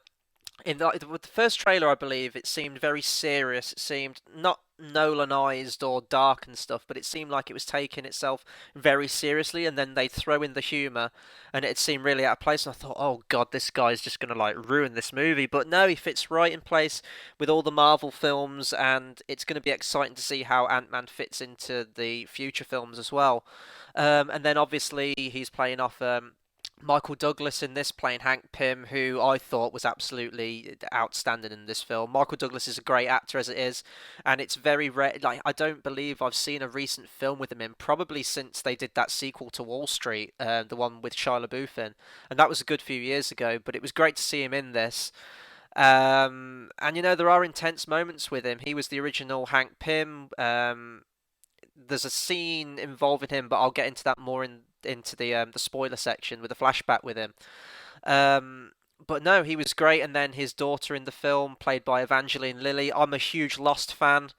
with the first trailer, I believe it seemed very serious. It seemed not Nolanized or dark and stuff, but it seemed like it was taking itself very seriously. And then they throw in the humor, and it seemed really out of place. And I thought, oh god, this guy's just gonna like ruin this movie. But no, he fits right in place with all the Marvel films, and it's gonna be exciting to see how Ant-Man fits into the future films as well. And then obviously he's playing off. Michael Douglas in this playing Hank Pym, who I thought was absolutely outstanding in this film. Michael Douglas is a great actor as it is, and it's very rare. Like I don't believe I've seen a recent film with him in probably since they did that sequel to Wall Street, the one with Shia LaBeouf in, and that was a good few years ago. But it was great to see him in this. And there are intense moments with him. He was the original Hank Pym. There's a scene involving him, but I'll get into that more into the spoiler section with a flashback with him. Um, but no, he was great, and then his daughter in the film, played by Evangeline Lilly. I'm a huge Lost fan,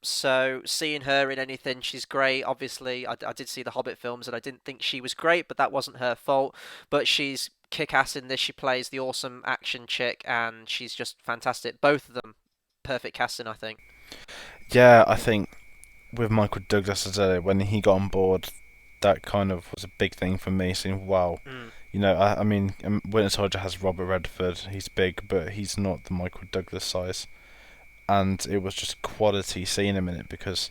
so seeing her in anything, she's great. Obviously, I did see the Hobbit films, and I didn't think she was great, but that wasn't her fault. But she's kick ass in this. She plays the awesome action chick, and she's just fantastic. Both of them, perfect casting, I think. Yeah, I think with Michael Douglas as when he got on board, that kind of was a big thing for me. Saying, wow, Mm. I mean, Winter Soldier has Robert Redford. He's big, but he's not the Michael Douglas size. And it was just quality seeing him in it because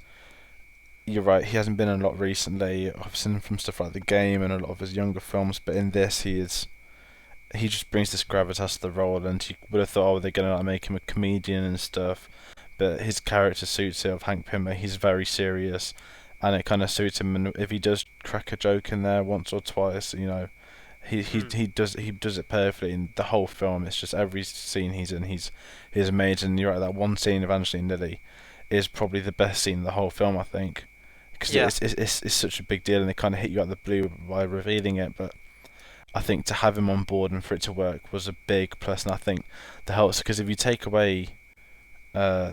you're right. He hasn't been in a lot recently. I've seen him from stuff like The Game and a lot of his younger films, but in this, he just brings this gravitas to the role. And you would have thought, oh, they're gonna like, make him a comedian and stuff, but his character suits it. Of Hank Pym, he's very serious, and it kind of suits him. And if he does crack a joke in there once or twice, Mm. he does it perfectly in the whole film. It's just every scene he's in, he's amazing. You're right, that one scene of Angelina Lilly is probably the best scene in the whole film, I think, because Yeah. it's such a big deal, and they kind of hit you out of the blue by revealing it. But I think to have him on board and for it to work was a big plus, and I think that helps because if you take away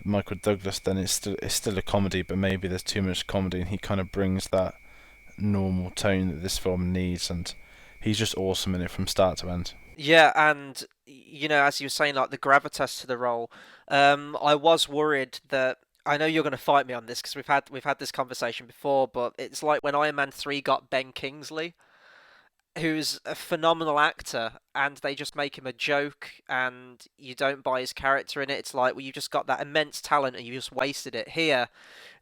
Michael Douglas, then it's still a comedy, but maybe there's too much comedy, and he kind of brings that normal tone that this film needs, and he's just awesome in it from start to end. Yeah, and as you were saying, like the gravitas to the role, I was worried that I know you're going to fight me on this because we've had this conversation before, but it's like when Iron Man 3 got Ben Kingsley, who's a phenomenal actor, and they just make him a joke, and you don't buy his character in it. It's like, well, you just got that immense talent and you just wasted it. Here,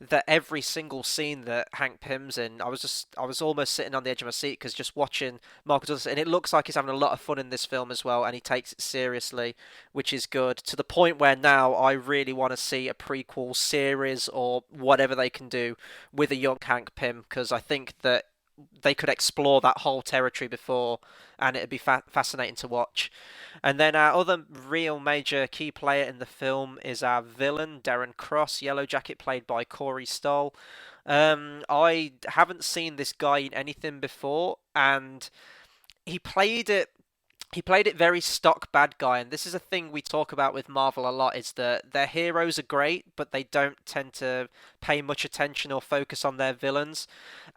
that every single scene that Hank Pym's in, I was almost sitting on the edge of my seat because just watching Marcus Douglas, and it looks like he's having a lot of fun in this film as well, and he takes it seriously, which is good to the point where now I really want to see a prequel series or whatever they can do with a young Hank Pym because I think that they could explore that whole territory before, and it'd be fascinating to watch. And then our other real major key player in the film is our villain, Darren Cross, Yellow Jacket, played by Corey Stoll. I haven't seen this guy in anything before, and he played it he played it very stock bad guy, and this is a thing we talk about with Marvel a lot, is that their heroes are great, but they don't tend to pay much attention or focus on their villains.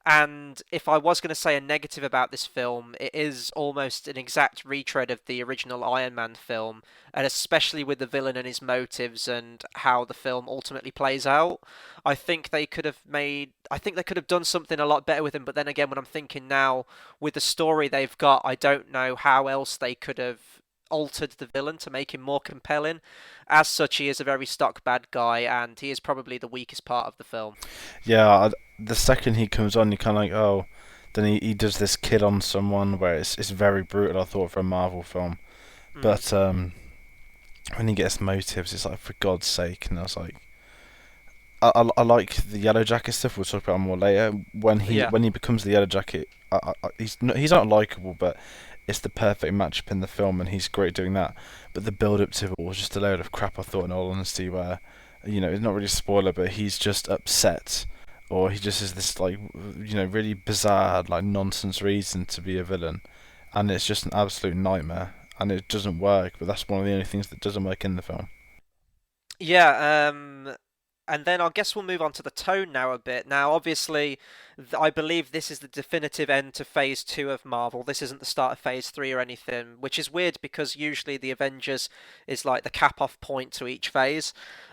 And if I was going to say a negative about this film, it is almost an exact retread of the original Iron Man film, and especially with the villain and his motives and how the film ultimately plays out. I think they could have done something a lot better with him, but then again, when I'm thinking now, with the story they've got, I don't know how else they could have altered the villain to make him more compelling. As such, he is a very stock bad guy, and he is probably the weakest part of the film. Yeah, the second he comes on, you kind of like, oh, then he does this kid on someone where it's very brutal. I thought for a Marvel film, Mm, but when he gets motives, it's like for God's sake, and I was like, I like the Yellow Jacket stuff. We'll talk about more later. yeah. When he becomes the Yellow Jacket, he's not likable, but it's the perfect matchup in the film, and he's great doing that. But the build up to it was just a load of crap. I thought, in all honesty, where it's not really a spoiler, but he's just upset, or he just is this like really bizarre like nonsense reason to be a villain, and it's just an absolute nightmare, and it doesn't work. But that's one of the only things that doesn't work in the film. Yeah, and then I guess we'll move on to the tone now a bit. Now, obviously, I believe this is the definitive end to Phase 2 of Marvel. This isn't the start of Phase 3 or anything, which is weird because usually the Avengers is like the cap-off point to each phase.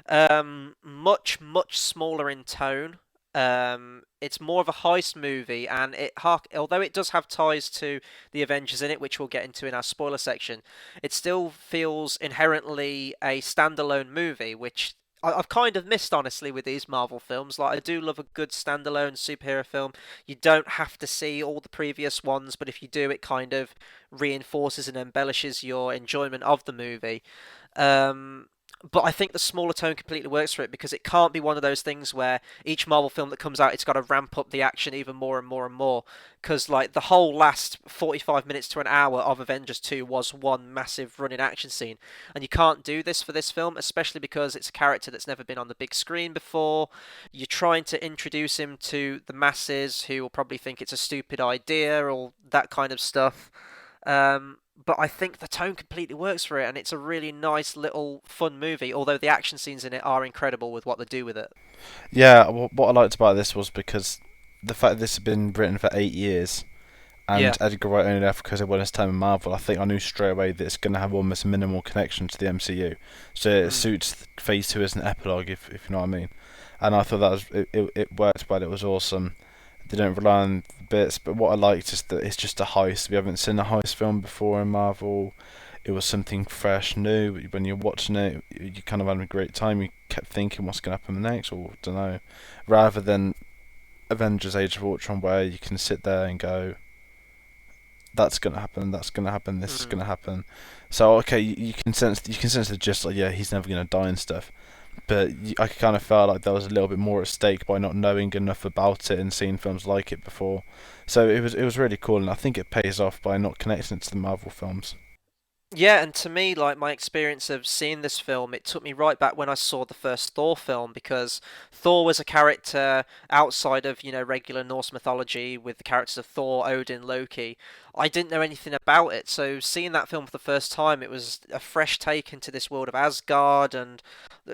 Much, much smaller in tone. It's more of a heist movie, and although it does have ties to the Avengers in it, which we'll get into in our spoiler section, it still feels inherently a standalone movie, which I've kind of missed honestly with these Marvel films. Like I do love a good standalone superhero film. You don't have to see all the previous ones, but if you do, it kind of reinforces and embellishes your enjoyment of the movie. Um, but I think the smaller tone completely works for it because it can't be one of those things where each Marvel film that comes out, it's got to ramp up the action even more and more and more. Because like the whole last 45 minutes to an hour of Avengers 2 was one massive running action scene, and you can't do this for this film, especially because it's a character that's never been on the big screen before. You're trying to introduce him to the masses who will probably think it's a stupid idea or that kind of stuff. But I think the tone completely works for it, and it's a really nice little fun movie. Although the action scenes in it are incredible with what they do with it. Yeah, what I liked about this was because the fact that this had been written for 8 years, Yeah. and Edgar Wright only left because it won his time in Marvel. I think I knew straight away that it's going to have almost minimal connection to the MCU, so it Mm, suits Phase 2 as an epilogue, if you know what I mean. And I thought that it worked well. It was awesome. They don't rely on bits, but what I liked is that it's just a heist. We haven't seen a heist film before in Marvel. It was something fresh, new. When you're watching it, you kind of had a great time. You kept thinking what's going to happen next, or don't know. Rather than Avengers: Age of Ultron, where you can sit there and go, "That's going to happen. That's going to happen. This is mm, going to happen." So okay, you can sense the gist. Like, yeah, he's never going to die and stuff. but I kind of felt like there was a little bit more at stake by not knowing enough about it and seeing films like it before. So it was really cool, and I think it pays off by not connecting it to the Marvel films. Yeah, and to me, like my experience of seeing this film, it took me right back when I saw the first Thor film because Thor was a character outside of, regular Norse mythology with the characters of Thor, Odin, Loki. I didn't know anything about it, so seeing that film for the first time, it was a fresh take into this world of Asgard and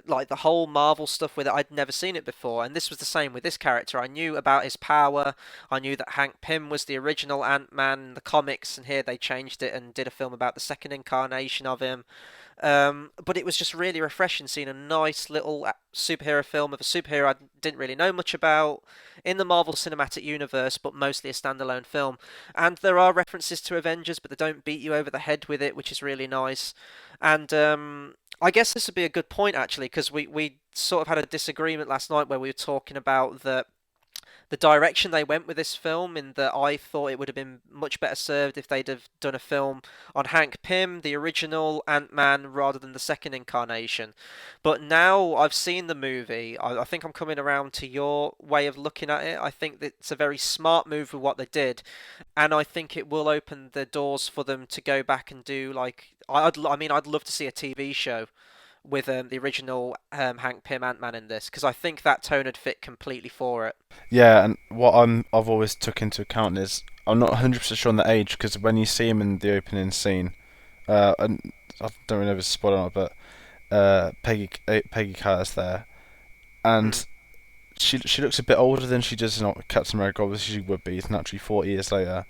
like the whole Marvel stuff with it. I'd never seen it before, and this was the same with this character. I knew about his power. I knew that Hank Pym was the original Ant-Man in the comics, and here they changed it and did a film about the second incarnation of him. But it was just really refreshing seeing a nice little superhero film of a superhero I didn't really know much about in the Marvel Cinematic Universe, but mostly a standalone film. And there are references to Avengers, but they don't beat you over the head with it, which is really nice. And I guess this would be a good point actually, because we sort of had a disagreement last night where we were talking about the direction they went with this film, in that I thought it would have been much better served if they'd have done a film on Hank Pym, the original Ant-Man, rather than the second incarnation. But now I've seen the movie, I think I'm coming around to your way of looking at it. I think that it's a very smart move with what they did, and I think it will open the doors for them to go back and do like I'd love to see a TV show with the original Hank Pym Ant-Man in this, because I think that tone would fit completely for it. Yeah, and what I've always took into account is I'm not 100% sure on the age because when you see him in the opening scene, and I don't really know if it's a spoiler or not, but Peggy Carter's there, Mm. and she looks a bit older than she does in Captain America. Obviously, she would be. It's naturally 40 years later.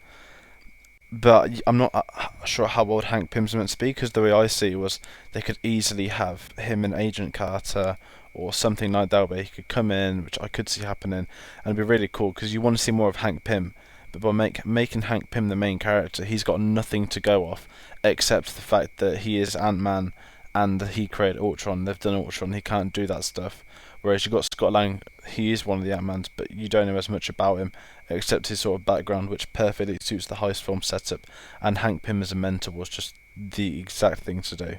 But I'm not sure how old Hank Pym's meant to be because the way I see it was they could easily have him and Agent Carter or something like that where he could come in, which I could see happening, and it'd be really cool because you want to see more of Hank Pym. But by making Hank Pym the main character, he's got nothing to go off except the fact that he is Ant-Man and that he created Ultron. They've done Ultron. He can't do that stuff. Whereas you've got Scott Lang, he is one of the Ant-Mans, but you don't know as much about him except his sort of background, which perfectly suits the heist film setup. And Hank Pym as a mentor was just the exact thing to do.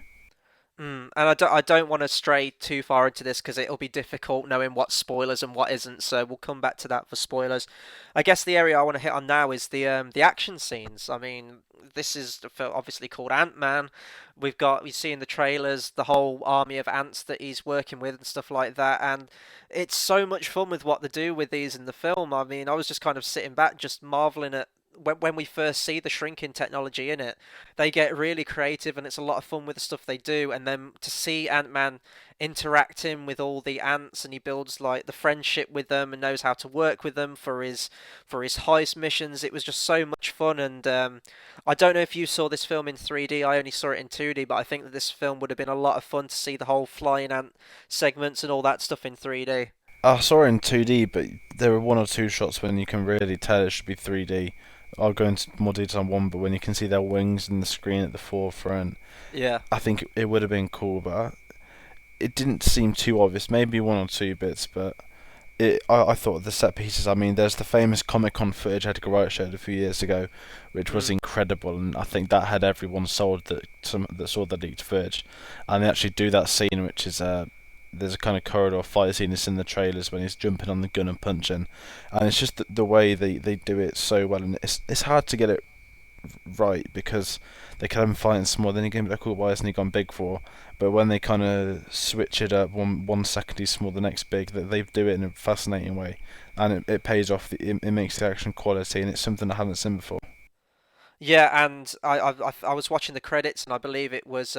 And I don't want to stray too far into this because it'll be difficult knowing what's spoilers and what isn't. So we'll come back to that for spoilers. I guess the area I want to hit on now is the action scenes. I mean, this is the film obviously called Ant-Man. We see in the trailers the whole army of ants that he's working with and stuff like that, and it's so much fun with what they do with these in the film. I mean, I was just kind of sitting back, just marveling at when we first see the shrinking technology in it. They get really creative and it's a lot of fun with the stuff they do. And then to see Ant-Man interacting with all the ants, and he builds like the friendship with them and knows how to work with them for his heist missions. It was just so much fun. And I don't know if you saw this film in 3D. I only saw it in 2D, but I think that this film would have been a lot of fun to see the whole flying ant segments and all that stuff in 3D. I saw it in 2D, but there were one or two shots when you can really tell it should be 3D. I'll go into more detail on one, but when you can see their wings in the screen at the forefront, Yeah. I think it would have been cool, but it didn't seem too obvious. Maybe one or two bits, but I thought the set pieces. I mean, there's the famous Comic Con footage Edgar Wright showed a few years ago, which was Mm. incredible, and I think that had everyone sold that saw the leaked footage, and they actually do that scene, which is there's a kind of corridor fight scene that's in the trailers when he's jumping on the gun and punching, and it's just the way they do it so well, and it's hard to get it right because they can have him fighting small, then you can be like, oh, why hasn't he gone big for? But when they kind of switch it up, one second he's small, the next big, that they do it in a fascinating way, and it pays off. It makes the action quality, and it's something I haven't seen before. Yeah, and I was watching the credits, and I believe it was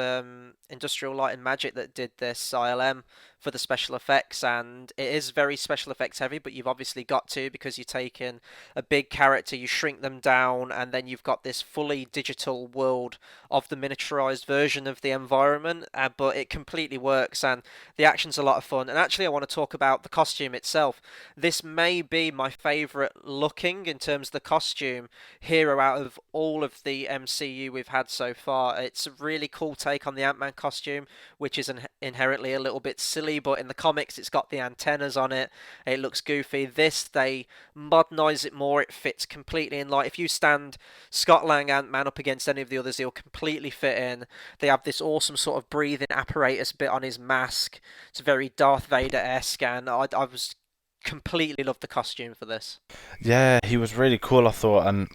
Industrial Light and Magic that did this ILM for the special effects, and it is very special effects heavy, but you've obviously got to, because you're taking a big character, you shrink them down, and then you've got this fully digital world of the miniaturized version of the environment, but it completely works, and the action's a lot of fun. And actually, I want to talk about the costume itself. This may be my favorite looking in terms of the costume hero out of all of the MCU we've had so far. It's a really cool take on the Ant-Man costume, which is inherently a little bit silly ugly, but in the comics it's got the antennas on it. It looks goofy. This, they modernise it more. It fits completely in. Like, if you stand Scott Lang Ant-Man up against any of the others, he'll completely fit in. They have this awesome sort of breathing apparatus bit on his mask. It's very Darth Vader-esque, and I was completely loved the costume for this. Yeah, he was really cool, I thought, and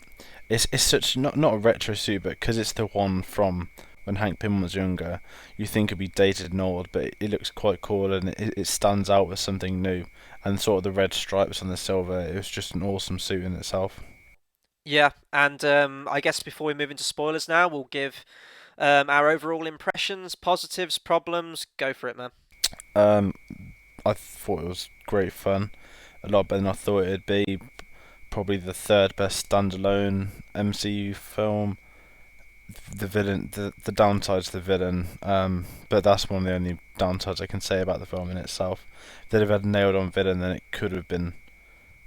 it's such not a retro suit, but because it's the one from when Hank Pym was younger, you think it'd be dated and old, but it looks quite cool and it stands out as something new. And sort of the red stripes on the silver, it was just an awesome suit in itself. Yeah, and I guess before we move into spoilers now, we'll give our overall impressions, positives, problems. Go for it, man. Um, I thought it was great fun, a lot better than I thought it'd be. Probably the third best standalone MCU film. The villain, the downside's the villain, but that's one of the only downsides I can say about the film in itself. If they'd have had a nailed on villain, then it could have been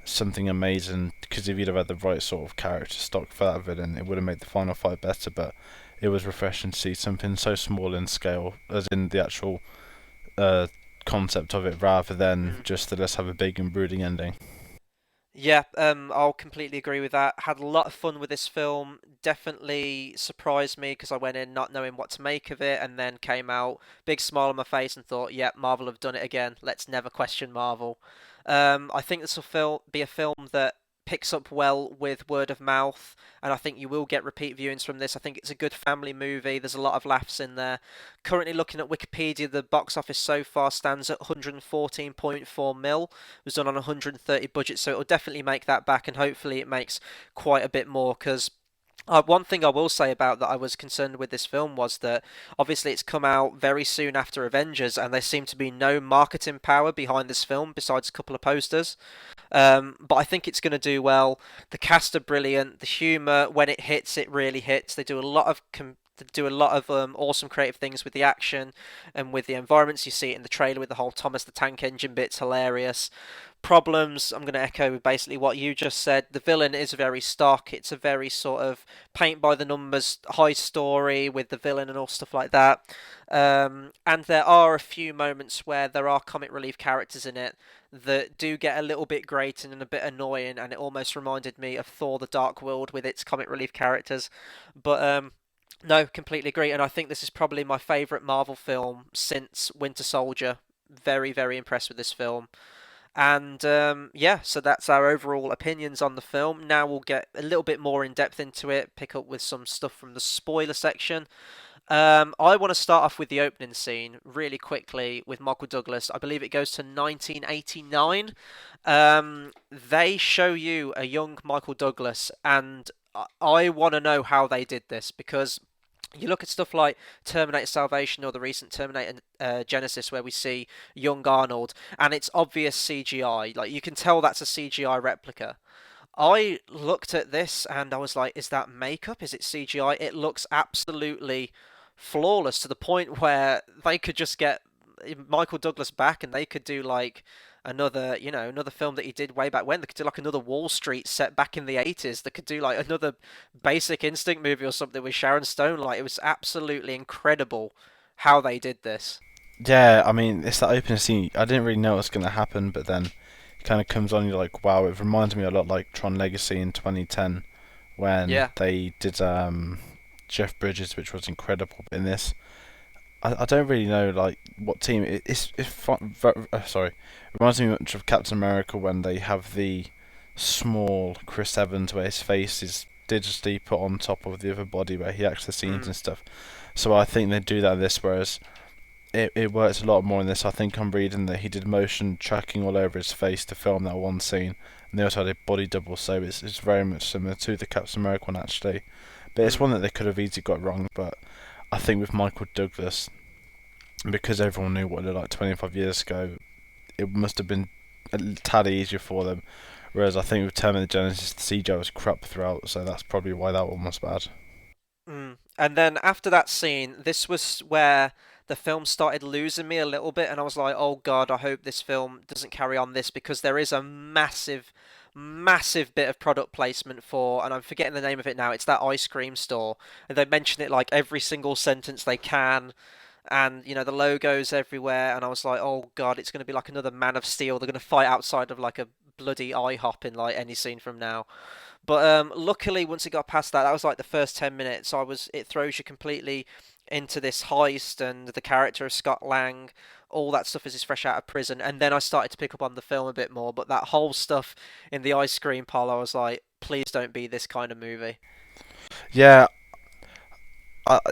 something amazing. Because if you'd have had the right sort of character stock for that villain, it would have made the final fight better. But it was refreshing to see something so small in scale, as in the actual uh, concept of it, rather than Mm. just the let's have a big and brooding ending. Yeah, I'll completely agree with that. Had a lot of fun with this film. Definitely surprised me because I went in not knowing what to make of it, and then came out big smile on my face and thought, "Yep, Marvel have done it again. Let's never question Marvel." I think this will be a film that picks up well with word of mouth, and I think you will get repeat viewings from this. I think it's a good family movie. There's a lot of laughs in there. Currently looking at Wikipedia, the box office so far stands at 114.4 mil. It was done on a 130 budget, so it'll definitely make that back, and hopefully it makes quite a bit more. Because one thing I will say about that I was concerned with this film was that obviously it's come out very soon after Avengers, and there seemed to be no marketing power behind this film besides a couple of posters. But I think it's going to do well. The cast are brilliant. The humour, when it hits, it really hits. They do a lot of awesome creative things with the action and with the environments. You see it in the trailer with the whole Thomas the Tank Engine bit's hilarious. Problems, I'm going to echo basically what you just said. The villain is very stock. It's a very sort of paint by the numbers high story with the villain and all stuff like that. And there are a few moments where there are comic relief characters in it that do get a little bit grating and a bit annoying, and it almost reminded me of Thor: The Dark World with its comic relief characters. But no, completely agree, and I think this is probably my favourite Marvel film since Winter Soldier. Very, very impressed with this film. And yeah, so that's our overall opinions on the film. Now we'll get a little bit more in depth into it, pick up with some stuff from the spoiler section. I want to start off with the opening scene really quickly with Michael Douglas. I believe it goes to 1989. They show you a young Michael Douglas, and I want to know how they did this because you look at stuff like Terminator Salvation or the recent Terminator Genesis, where we see young Arnold, and it's obvious CGI. Like, you can tell that's a CGI replica. I looked at this and I was like, is that makeup? Is it CGI? It looks absolutely flawless to the point where they could just get Michael Douglas back and they could do like another film that he did way back when. They could do like another Wall Street set back in the 80s. They could do like another Basic Instinct movie or something with Sharon Stone. Like, it was absolutely incredible how they did this. Yeah, I mean, it's that opening scene. I didn't really know what was going to happen, but then it kind of comes on. You're like, wow, it reminds me a lot like Tron Legacy in 2010 when Yeah. they did Jeff Bridges, which was incredible. But in this, I don't really know like what team sorry, it reminds me much of Captain America when they have the small Chris Evans where his face is digitally put on top of the other body where he acts the scenes Mm, and stuff. So I think they do that in this, whereas it works a lot more in this. I think I'm reading that he did motion tracking all over his face to film that one scene, and they also had a body double, so it's very much similar to the Captain America one actually. But it's mm. one that they could have easily got wrong. But I think with Michael Douglas, because everyone knew what it looked like 25 years ago, it must have been a tad easier for them. Whereas I think with Terminator Genesis, the CGI was crap throughout, so that's probably why that one was bad. And then after that scene, this was where the film started losing me a little bit, and I was like, "Oh God, I hope this film doesn't carry on this," because there is a massive, massive bit of product placement for, and I'm forgetting the name of it now. It's that ice cream store, and they mention it like every single sentence they can. and the logos everywhere, and I was like, oh god, it's going to be like another Man of Steel. They're going to fight outside of like a bloody IHOP in like any scene from now. But luckily, once it got past that, that was like the first 10 minutes. It throws you completely into this heist and the character of Scott Lang. All that stuff as he's fresh out of prison, and then I started to pick up on the film a bit more. But that whole stuff in the ice cream parlor, I was like, please don't be this kind of movie. Yeah,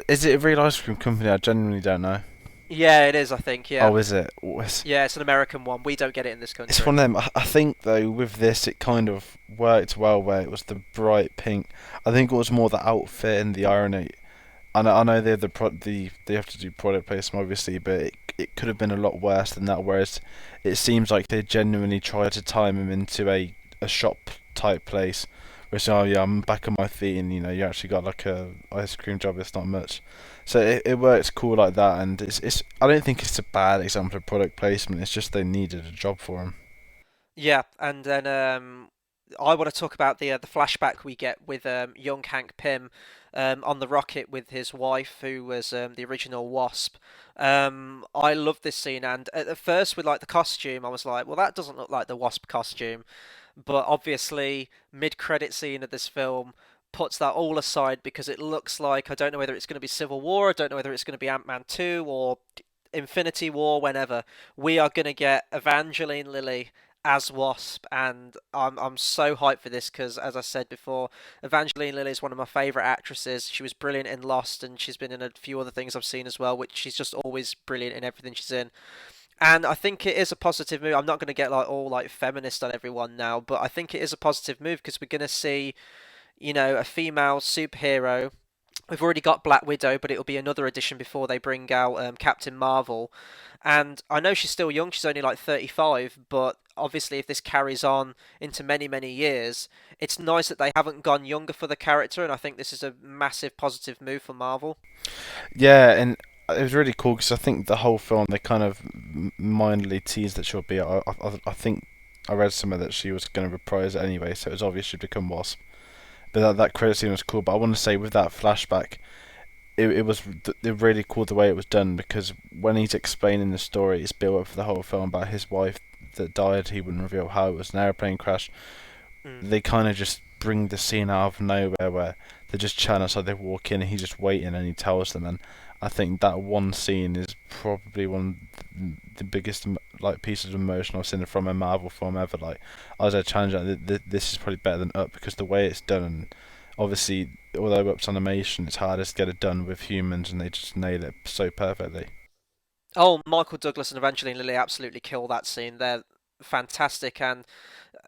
is it a real ice cream company? I genuinely don't know. Yeah, it is. I think. Yeah, Oh, is it? yeah. It's an American one. We don't get it in this It's country. one of them. I think though with this, it kind of worked well where it was the bright pink. I think it was more the outfit and the irony. I know they have to do product placement obviously, but it could have been a lot worse than that. Whereas it seems like they genuinely tried to time him into a shop type place. Where it's, oh yeah, I'm back on my feet, and you actually got like a ice cream job. It's not much, so it works cool like that. And it's I don't think it's a bad example of product placement. It's just they needed a job for him. Yeah, and then I want to talk about the flashback we get with young Hank Pym on the rocket with his wife, who was the original Wasp. I love this scene, and at first with like the costume, I was like, well, that doesn't look like the Wasp costume. But obviously, mid-credit scene of this film puts that all aside because it looks like, I don't know whether it's going to be Civil War, I don't know whether it's going to be Ant-Man 2 or Infinity War, whenever we are going to get Evangeline Lilly as Wasp, and I'm so hyped for this because, as I said before, Evangeline Lilly is one of my favourite actresses. She was brilliant in Lost, and she's been in a few other things I've seen as well, which she's just always brilliant in everything she's in. And I think it is a positive move. I'm not going to get like all like feminist on everyone now, but I think it is a positive move because we're going to see, a female superhero. We've already got Black Widow, but it'll be another edition before they bring out Captain Marvel. And I know she's still young, she's only like 35, but obviously, if this carries on into many, many years, it's nice that they haven't gone younger for the character, and I think this is a massive positive move for Marvel. Yeah, and it was really cool because I think the whole film they kind of mindly teased that she'll be. I think I read somewhere that she was going to reprise it anyway, so it was obvious she'd become Wasp. But that credit scene was cool. But I want to say with that flashback, it was really cool the way it was done because when he's explaining the story, it's built up for the whole film about his wife that died. He wouldn't reveal how it was an airplane crash. Mm. They kind of just bring the scene out of nowhere where they're just chatting outside. They walk in and he's just waiting and he tells them. And I think that one scene is probably one of the biggest like pieces of emotion I've seen from a Marvel film ever. Like I was a challenge, this is probably better than Up because the way it's done. And obviously, although Up's animation, it's hardest to get it done with humans, and they just nail it so perfectly. Oh, Michael Douglas and Evangeline Lilly absolutely kill that scene. They're fantastic, and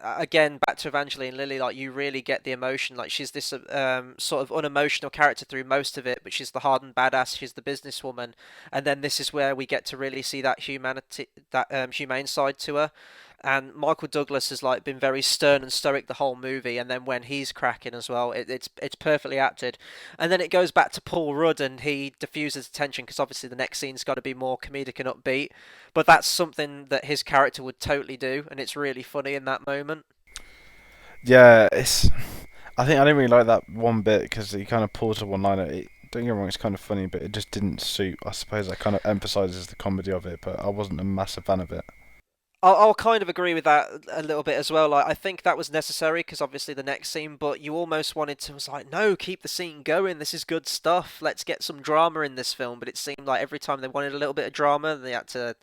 again, back to Evangeline Lilly, like you really get the emotion. Like she's this sort of unemotional character through most of it, but she's the hardened badass. She's the businesswoman, and then this is where we get to really see that humanity, that humane side to her. And Michael Douglas has like been very stern and stoic the whole movie, and then when he's cracking as well, it's perfectly acted. And then it goes back to Paul Rudd, and he diffuses the tension because obviously the next scene's got to be more comedic and upbeat. But that's something that his character would totally do, and it's really funny in that moment. Yeah, it's. I think I didn't really like that one bit because he kind of pulls a one-liner. Don't get me wrong, it's kind of funny, but it just didn't suit. I suppose that kind of emphasizes the comedy of it, but I wasn't a massive fan of it. I'll kind of agree with that a little bit as well. Like, I think that was necessary because obviously the next scene, but you almost wanted to was like, no, keep the scene going. This is good stuff. Let's get some drama in this film. But it seemed like every time they wanted a little bit of drama, they had to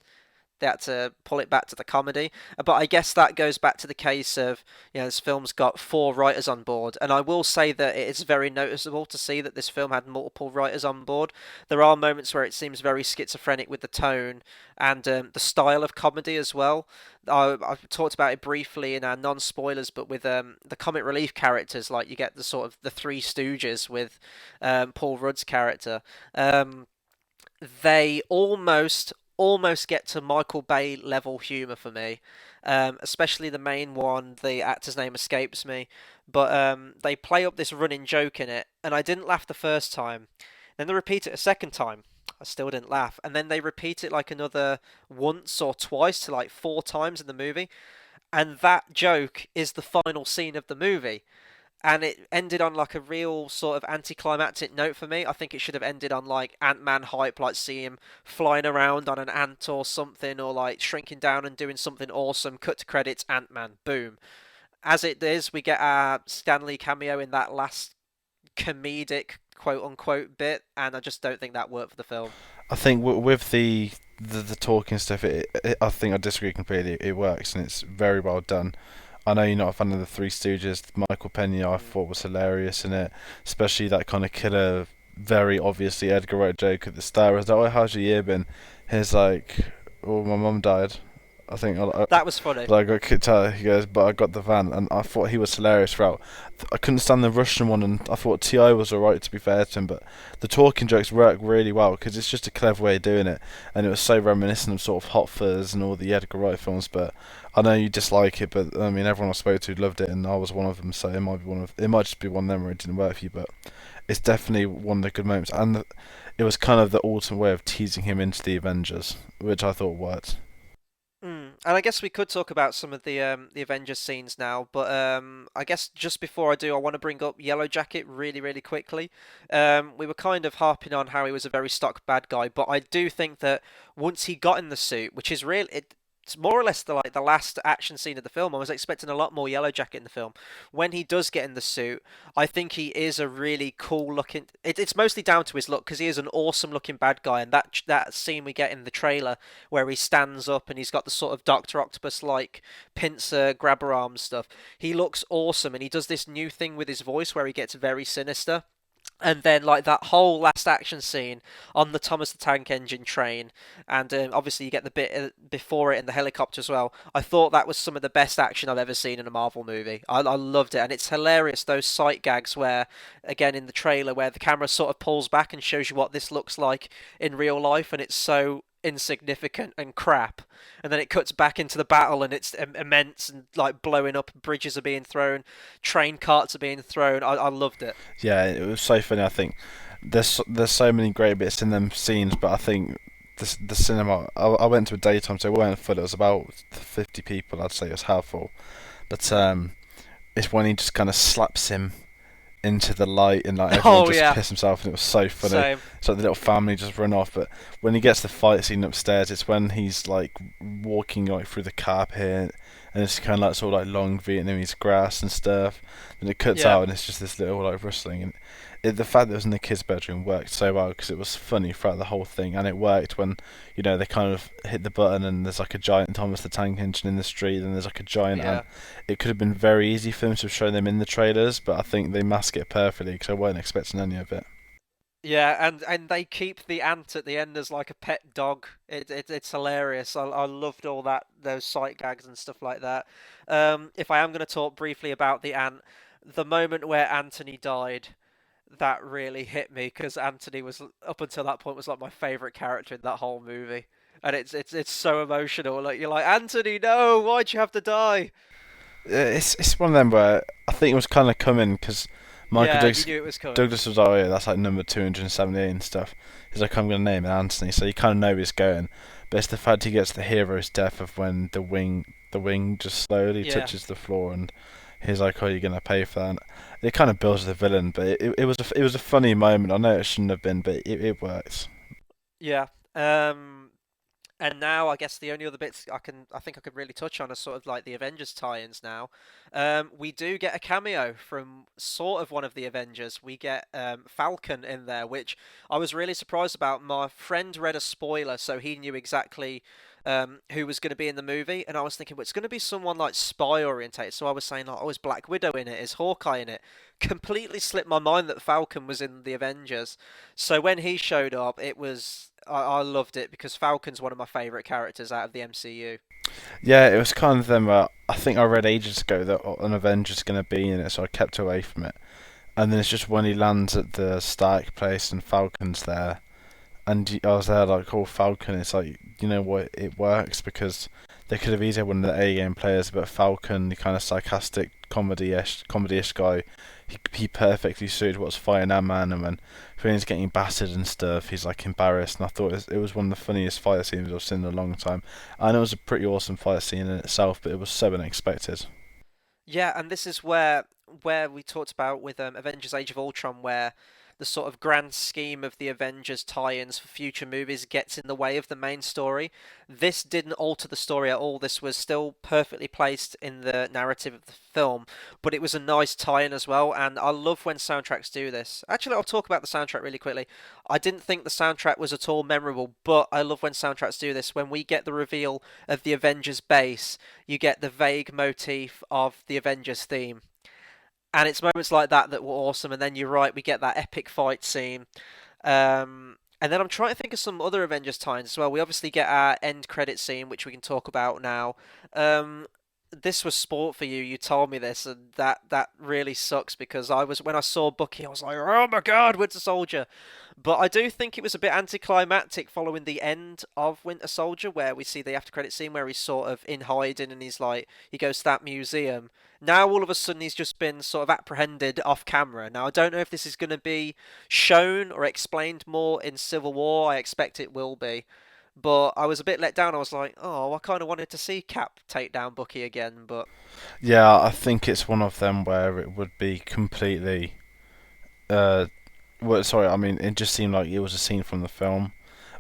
pull it back to the comedy. But I guess that goes back to the case of, this film's got four writers on board. And I will say that it is very noticeable to see that this film had multiple writers on board. There are moments where it seems very schizophrenic with the tone and the style of comedy as well. I've talked about it briefly in our non-spoilers, but with the comic relief characters, like you get the sort of the Three Stooges with Paul Rudd's character. Um, they almost get to Michael Bay level humor for me. Especially the main one, the actor's name escapes me, but they play up this running joke in it, and I didn't laugh the first time. Then they repeat it a second time. I still didn't laugh, and then they repeat it like another once or twice to like four times in the movie, and that joke is the final scene of the movie. and it ended on like a real sort of anticlimactic note for me. I think it should have ended on like Ant-Man hype, like see him flying around on an ant or something, or like shrinking down and doing something awesome. Cut to credits, Ant-Man, boom. As it is, we get our Stanley cameo in that last comedic quote unquote bit, and I just don't think that worked for the film. I think with the talking stuff, I think I disagree completely. It works and it's very well done. I know you're not a fan of the Three Stooges. Michael Pena, I Mm. thought was hilarious in it, especially that kind of killer, very obviously Edgar Wright joke at the start. Was like, "Oh, how's your year been?" He's like, "Oh, my mum died." I think That was funny. but I got kicked out. He goes, but I got the van, and I thought he was hilarious throughout. I couldn't stand the Russian one, and I thought Ti was alright to be fair to him, but the talking jokes work really well because it's just a clever way of doing it, and it was so reminiscent of sort of Hot Fuzz and all the Edgar Wright films. But I know you dislike it, but I mean everyone I spoke to loved it, and I was one of them. So it might just be one of them where it didn't work for you, but it's definitely one of the good moments, and it was kind of the ultimate way of teasing him into the Avengers, which I thought worked. And I guess we could talk about some of the Avengers scenes now, but I guess just before I do, I want to bring up Yellow Jacket really, really quickly. We were kind of harping on how he was a very stock bad guy, but I do think that once he got in the suit, which is real, it's more or less the last action scene of the film. I was expecting a lot more Yellow Jacket in the film. When he does get in the suit, I think he is a really cool looking. It's mostly down to his look because he is an awesome looking bad guy, and that scene we get in the trailer where he stands up and he's got the sort of Doctor Octopus like pincer grabber arm stuff. He looks awesome, and he does this new thing with his voice where he gets very sinister. And then, like that whole last action scene on the Thomas the Tank Engine train, and obviously you get the bit before it in the helicopter as well. I thought that was some of the best action I've ever seen in a Marvel movie. I loved it, and it's hilarious those sight gags where, again in the trailer, where the camera sort of pulls back and shows you what this looks like in real life, and it's so insignificant and crap, and then it cuts back into the battle and it's immense and like blowing up, bridges are being thrown, train carts are being thrown. I loved it. Yeah, it was so funny. I think there's so many great bits in them scenes, but I think the cinema. I went to a daytime, so it weren't full. It was about 50 people. I'd say it was half full, but it's when he just kind of slaps him into the light and like everyone Oh just yeah, piss himself and it was so funny. same. It's like the little family just run off. But when he gets the fight scene upstairs, it's when he's like walking like through the carpet and it's kind of like sort of like long Vietnamese grass and stuff. And it cuts Yeah, out and it's just this little like rustling and the fact that it was in the kids' bedroom worked so well because it was funny throughout the whole thing, and it worked when they kind of hit the button and there's like a giant Thomas the Tank Engine in the street, and there's like a giant ant. yeah, It could have been very easy for them to have shown them in the trailers, but I think they mask it perfectly because I wasn't expecting any of it. yeah. And they keep the ant at the end as like a pet dog. It's hilarious. I loved all that, those sight gags and stuff like that. If I am going to talk briefly about the ant, the moment where Anthony died, that really hit me because Anthony was up until that point was like my favorite character in that whole movie, and it's so emotional. Like you're like Anthony, no, why'd you have to die? It's one of them where I think it was kind of coming because Michael Yeah, you Douglas, knew it was coming. Douglas was like, oh yeah, that's like number 278 and stuff. He's like, I'm gonna name it Anthony, so you kind of know where it's going. But it's the fact he gets the hero's death of when the wing just slowly Yeah, touches the floor, and he's like, oh, you're gonna pay for that. And it kind of builds the villain, but it was a funny moment. I know it shouldn't have been, but it worked. yeah. And now I guess the only other bits I think I could really touch on are sort of like the Avengers tie-ins now. We do get a cameo from sort of one of the Avengers. We get Falcon in there, which I was really surprised about. My friend read a spoiler, so he knew exactly who was going to be in the movie, and I was thinking, well, it's going to be someone like spy orientated. So I was saying, like, oh, is Black Widow in it? Is Hawkeye in it? Completely slipped my mind that Falcon was in the Avengers. So when he showed up, it was I loved it because Falcon's one of my favorite characters out of the MCU. Yeah, it was kind of them. I think I read ages ago that an Avenger's gonna be in it, so I kept away from it. And then it's just when he lands at the Stark place and Falcon's there, and I was there like, oh, Falcon. It's like, you know what, it works because they could have easily one of the A game players, but Falcon, the kind of sarcastic comedy-ish guy, he perfectly suited what's fighting that man, and when he's getting battered and stuff, he's like embarrassed. And I thought it was one of the funniest fight scenes I've seen in a long time. And it was a pretty awesome fight scene in itself, but it was so unexpected. Yeah, and this is where we talked about with Avengers: Age of Ultron, where the sort of grand scheme of the Avengers tie-ins for future movies gets in the way of the main story. This didn't alter the story at all. This was still perfectly placed in the narrative of the film, but it was a nice tie-in as well. And I love when soundtracks do this. Actually, I'll talk about the soundtrack really quickly. I didn't think the soundtrack was at all memorable, but I love when soundtracks do this. When we get the reveal of the Avengers base, you get the vague motif of the Avengers theme. And it's moments like that that were awesome. And then you're right, we get that epic fight scene. And then I'm trying to think of some other Avengers times as well. We obviously get our end credit scene, which we can talk about now. Um, this was sport for you. You told me this, and that really sucks because I was when I saw Bucky, I was like, oh my God, Winter Soldier. But I do think it was a bit anticlimactic following the end of Winter Soldier, where we see the after credit scene where he's sort of in hiding and he's like he goes to that museum. Now all of a sudden he's just been sort of apprehended off camera. Now I don't know if this is going to be shown or explained more in Civil War. I expect it will be. But I was a bit let down. I was like, oh, I kind of wanted to see Cap take down Bucky again. But Yeah, I think it's one of them where it would be completely. Uh, well, sorry, I mean, it just seemed like it was a scene from the film.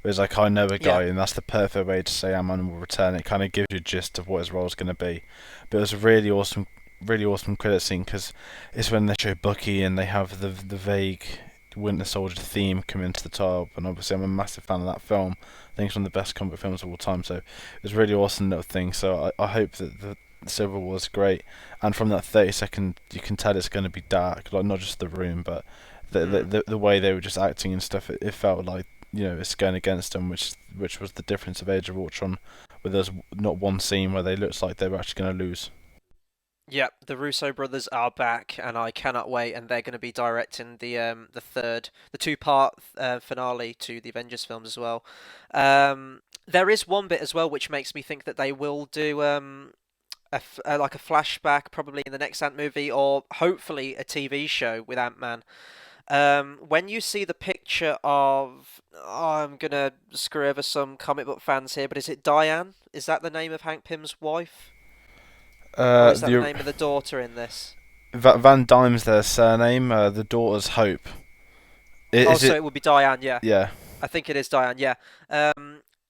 It was like, I know a yeah, guy, and that's the perfect way to say Ant-Man will return. It kind of gives you a gist of what his role is going to be. But it was a really awesome credit scene because it's when they show Bucky and they have the vague Winter Soldier theme come into the top. And obviously, I'm a massive fan of that film. I think it's one of the best comic films of all time. So it was a really awesome little thing. So I hope that the Civil War is great. And from that 30 second, you can tell it's going to be dark, like not just the room, but mm, the way they were just acting and stuff. It felt like it's going against them, which was the difference of Age of Ultron, where there's not one scene where they looked like they were actually going to lose. yep, the Russo brothers are back, and I cannot wait. And they're going to be directing the two-part finale to the Avengers films as well. There is one bit as well which makes me think that they will do like a flashback probably in the next Ant movie or hopefully a TV show with Ant-Man. When you see the picture of, oh, I'm gonna screw over some comic book fans here, but is it Diane? Is that the name of Hank Pym's wife, or is that the The name of the daughter in this? Van Dyne's their surname. The daughter's Hope. Oh, Is so it? it would be Diane, yeah. Yeah. I think it is Diane, yeah.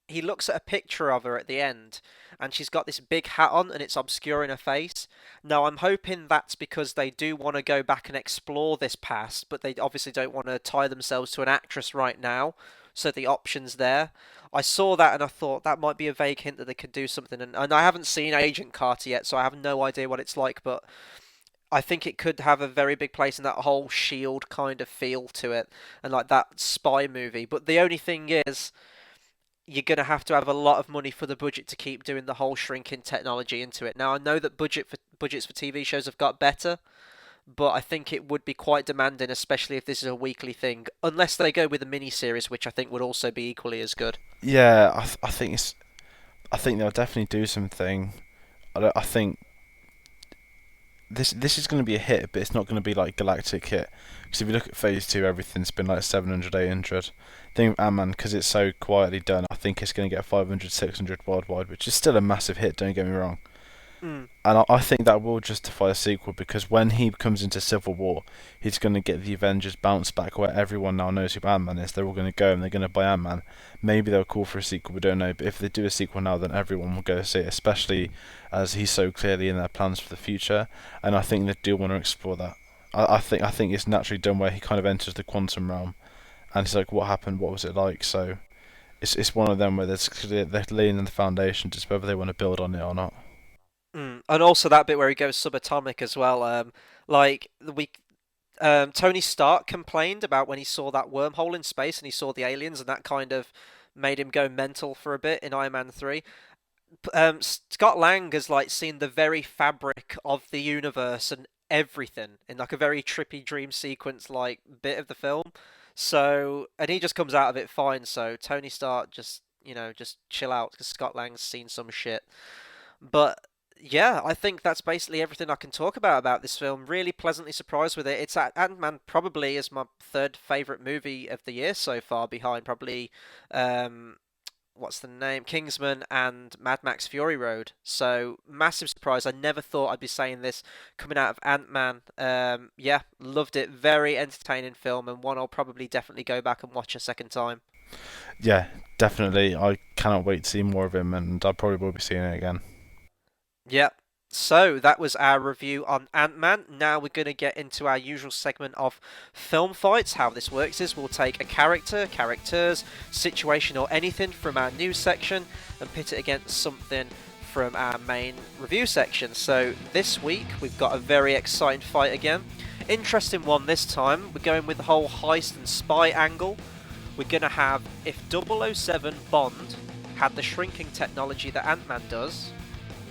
He looks at a picture of her at the end, and she's got this big hat on, and it's obscuring her face. Now, I'm hoping that's because they do want to go back and explore this past, but they obviously don't want to tie themselves to an actress right now, so the option's there. I saw that and I thought that might be a vague hint that they could do something, and I haven't seen Agent Carter yet, so I have no idea what it's like, but I think it could have a very big place in that whole Shield kind of feel to it, and like that spy movie. But the only thing is, you're going to have a lot of money for the budget to keep doing the whole shrinking technology into it. Now I know that budgets for TV shows have got better, but I think it would be quite demanding, especially if this is a weekly thing. Unless they go with a mini series, which I think would also be equally as good. Yeah, I think I think they'll definitely do something. I think this is going to be a hit, but it's not going to be like galactic hit. Because if you look at Phase 2, everything's been like 700, 800. I think Ant-Man, because it's so quietly done, I think it's going to get 500, 600 worldwide, which is still a massive hit, don't get me wrong. Mm. And I think that will justify a sequel because when he comes into Civil War, he's going to get the Avengers bounce back where everyone now knows who Ant-Man is. They're all going to go and they're going to buy Ant-Man. Maybe they'll call for a sequel, we don't know. But if they do a sequel now, then everyone will go see it, especially as he's so clearly in their plans for the future. And I think they do want to explore that. I think it's naturally done where he kind of enters the quantum realm and he's like, what happened? What was it like? So it's one of them where they're laying in the foundation just whether they want to build on it or not. Mm. And also that bit where he goes subatomic as well. Like we Tony Stark complained about when he saw that wormhole in space and he saw the aliens, and that kind of made him go mental for a bit in Iron Man 3. Scott Lang has like seen the very fabric of the universe and everything in like a very trippy dream sequence like bit of the film. So, and he just comes out of it fine. So Tony Stark just just chill out because Scott Lang's seen some shit. But yeah, I think that's basically everything I can talk about this film. Really pleasantly surprised with it. It's Ant-Man probably is my third favorite movie of the year so far, behind probably um, what's the name? Kingsman and Mad Max Fury Road. So massive surprise. I never thought I'd be saying this coming out of Ant-Man. Yeah, loved it. Very entertaining film and one I'll probably definitely go back and watch a second time. Yeah, definitely. I cannot wait to see more of him, and I probably will be seeing it again. Yep. So that was our review on Ant-Man. Now we're going to get into our usual segment of film fights. How this works is we'll take a character, characters, situation or anything from our news section and pit it against something from our main review section. So this week we've got a very exciting fight again. Interesting one this time. We're going with the whole heist and spy angle. We're going to have if 007 Bond had the shrinking technology that Ant-Man does,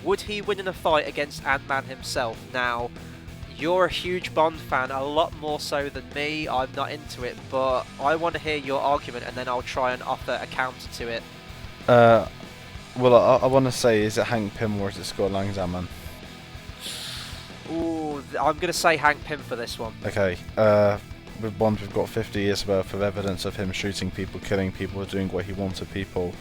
would he win in a fight against Ant-Man himself? Now, you're a huge Bond fan, a lot more so than me. I'm not into it, but I want to hear your argument and then I'll try and offer a counter to it. Uh, well, I want to say, is it Hank Pym or is it Scott Langzaman? Ooh, I'm going to say Hank Pym for this one. Okay, with Bond, we've got 50 years worth of evidence of him shooting people, killing people, doing what he wants to people.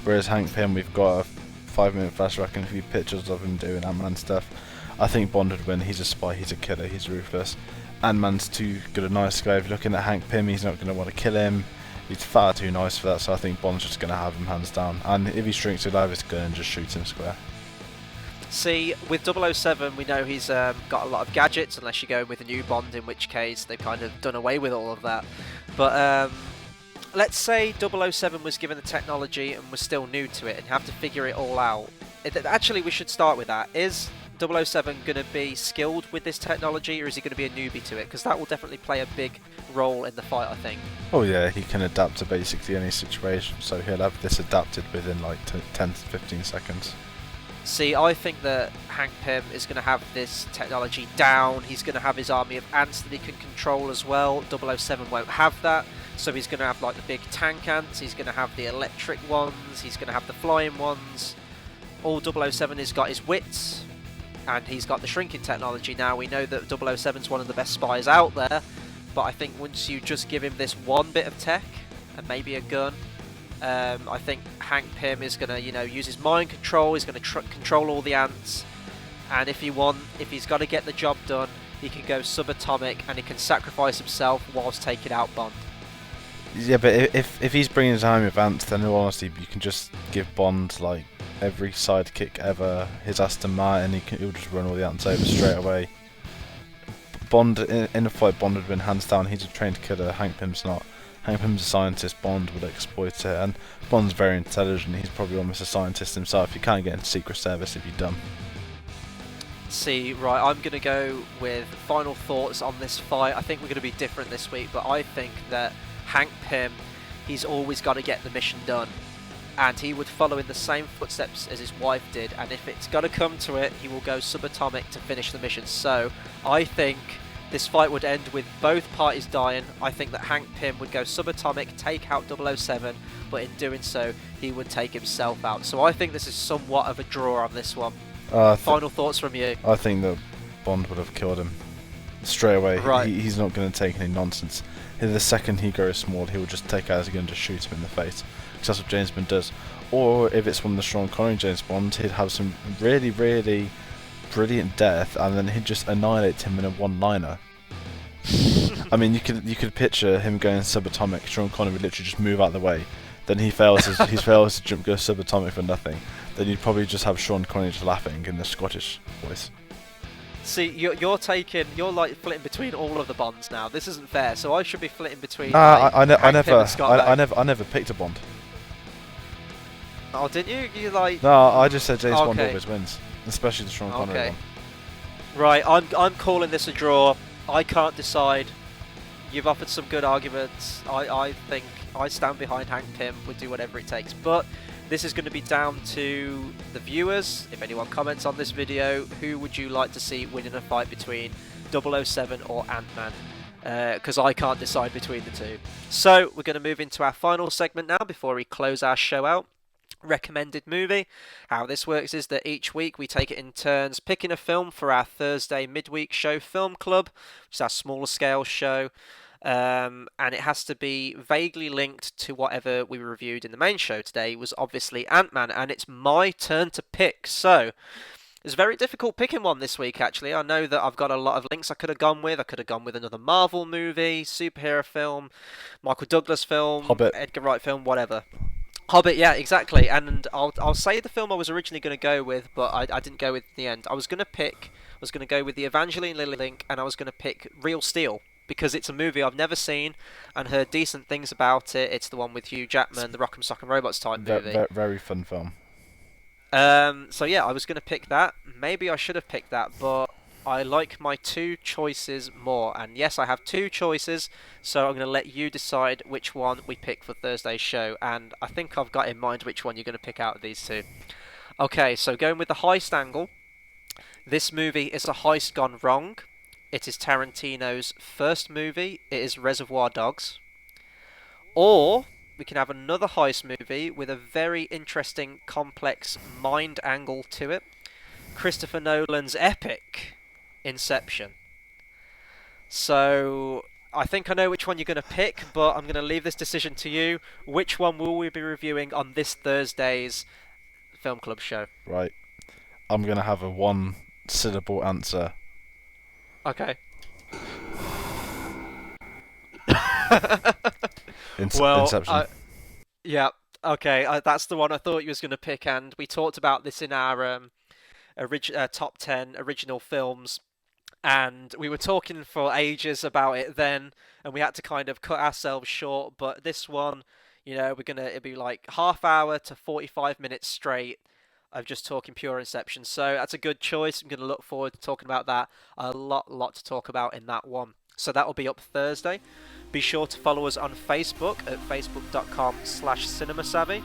Whereas Hank Pym, we've got a 5-minute flashback and a few pictures of him doing Ant-Man stuff. I think Bond would win. He's a spy, he's a killer, he's ruthless. Ant-Man's too good a nice guy. If you're looking at Hank Pym, he's not going to want to kill him. He's far too nice for that, so I think Bond's just going to have him hands down. And if he shrinks alive, it's going to just shoot him square. See, with 007, we know he's got a lot of gadgets, unless you're going with a new Bond, in which case they've kind of done away with all of that. But let's say 007 was given the technology and was still new to it and have to figure it all out. Actually, we should start with that. Is 007 going to be skilled with this technology, or is he going to be a newbie to it? Because that will definitely play a big role in the fight, I think. Oh yeah, he can adapt to basically any situation, so he'll have this adapted within like 10 to 15 seconds. See, I think that Hank Pym is going to have this technology down. He's going to have his army of ants that he can control as well. 007 won't have that. So he's going to have like the big tank ants, he's going to have the electric ones, he's going to have the flying ones. All 007 has got his wits, and he's got the shrinking technology. Now we know that 007's one of the best spies out there, but I think once you just give him this one bit of tech, and maybe a gun, I think Hank Pym is going to, use his mind control, he's going to control all the ants, and if he's got to get the job done, he can go subatomic and he can sacrifice himself whilst taking out Bond. Yeah, but if he's bringing his army of ants, then in all honesty, you can just give Bond like every sidekick ever, his Aston Martin, he'll just run all the ants over straight away. Bond, in a fight, Bond would win hands down. He's a trained killer, Hank Pym's not. Hank Pym's a scientist, Bond would exploit it, and Bond's very intelligent, he's probably almost a scientist himself. You can't get into Secret Service if you're dumb. See, right, I'm going to go with final thoughts on this fight. I think we're going to be different this week, but I think that Hank Pym, he's always got to get the mission done, and he would follow in the same footsteps as his wife did, and if it's got to come to it, he will go subatomic to finish the mission. So I think this fight would end with both parties dying. I think that Hank Pym would go subatomic, take out 007, but in doing so, he would take himself out. So I think this is somewhat of a draw on this one. Final thoughts from you? I think that Bond would have killed him straight away. Right. He's not going to take any nonsense. The second he goes small, he will just take out his gun and just shoot him in the face. Because that's what James Bond does. Or if it's one of the Sean Connery James Bond, he'd have some really, really brilliant death, and then he'd just annihilate him in a one-liner. I mean, you could picture him going subatomic. Sean Connery would literally just move out of the way. Then he fails to jump, go subatomic for nothing. Then you'd probably just have Sean Connery just laughing in the Scottish voice. See, you're like flitting between all of the Bonds now. This isn't fair. So I should be flitting between. I Hank Pym and Scott Lang. I never picked a Bond. Oh, didn't you? You like? No, I just said James Bond Okay. always wins, especially the Sean Connery Okay. one. Right, I'm calling this a draw. I can't decide. You've offered some good arguments. I think I stand behind Hank Pym. We'll do whatever it takes. But this is going to be down to the viewers. If anyone comments on this video, who would you like to see win in a fight between 007 or Ant-Man? Because I can't decide between the two. So we're going to move into our final segment now before we close our show out. Recommended movie. How this works is that each week we take it in turns picking a film for our Thursday midweek show film club, which is our smaller scale show. And it has to be vaguely linked to whatever we reviewed in the main show today. Was obviously Ant-Man, and it's my turn to pick. So it's very difficult picking one this week, actually. I know that I've got a lot of links I could have gone with. I could have gone with another Marvel movie, superhero film, Michael Douglas film, Hobbit. Edgar Wright film, whatever. Hobbit, yeah, exactly. And I'll say the film I was originally going to go with, but I didn't go with in the end. I was going to go with the Evangeline Lily Link, and I was going to pick Real Steel because it's a movie I've never seen and heard decent things about it. It's the one with Hugh Jackman, the Rock'em Sock'em Robots type movie. Very fun film. So yeah, I was going to pick that. Maybe I should have picked that, but I like my two choices more. And yes, I have two choices, so I'm going to let you decide which one we pick for Thursday's show. And I think I've got in mind which one you're going to pick out of these two. Okay, so going with the heist angle, this movie is a heist gone wrong. It is Tarantino's first movie. It is Reservoir Dogs. Or we can have another heist movie with a very interesting, complex mind angle to it. Christopher Nolan's epic Inception. So I think I know which one you're going to pick, but I'm going to leave this decision to you. Which one will we be reviewing on this Thursday's Film Club show? Right. I'm gonna have a one syllable answer. Okay. Well, Inception. yeah, okay, that's the one I thought you was going to pick, and we talked about this in our top 10 original films, and we were talking for ages about it then, and we had to kind of cut ourselves short, but this one, it'd be like half hour to 45 minutes straight of just talking pure Inception, so that's a good choice. I'm going to look forward to talking about that. A lot to talk about in that one. So that will be up Thursday. Be sure to follow us on Facebook at facebook.com/cinemasavvy.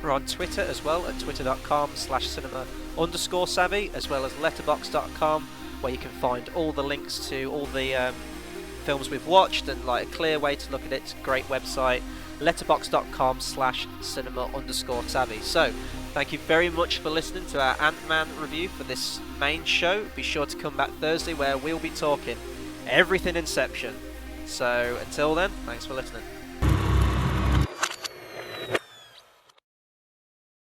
We're on Twitter as well at twitter.com/cinema_savvy, as well as letterbox.com, where you can find all the links to all the films we've watched and like a clear way to look at it. It's a great website. letterbox.com/cinema_savvy. So, thank you very much for listening to our Ant-Man review for this main show. Be sure to come back Thursday where we'll be talking everything Inception. So until then, thanks for listening.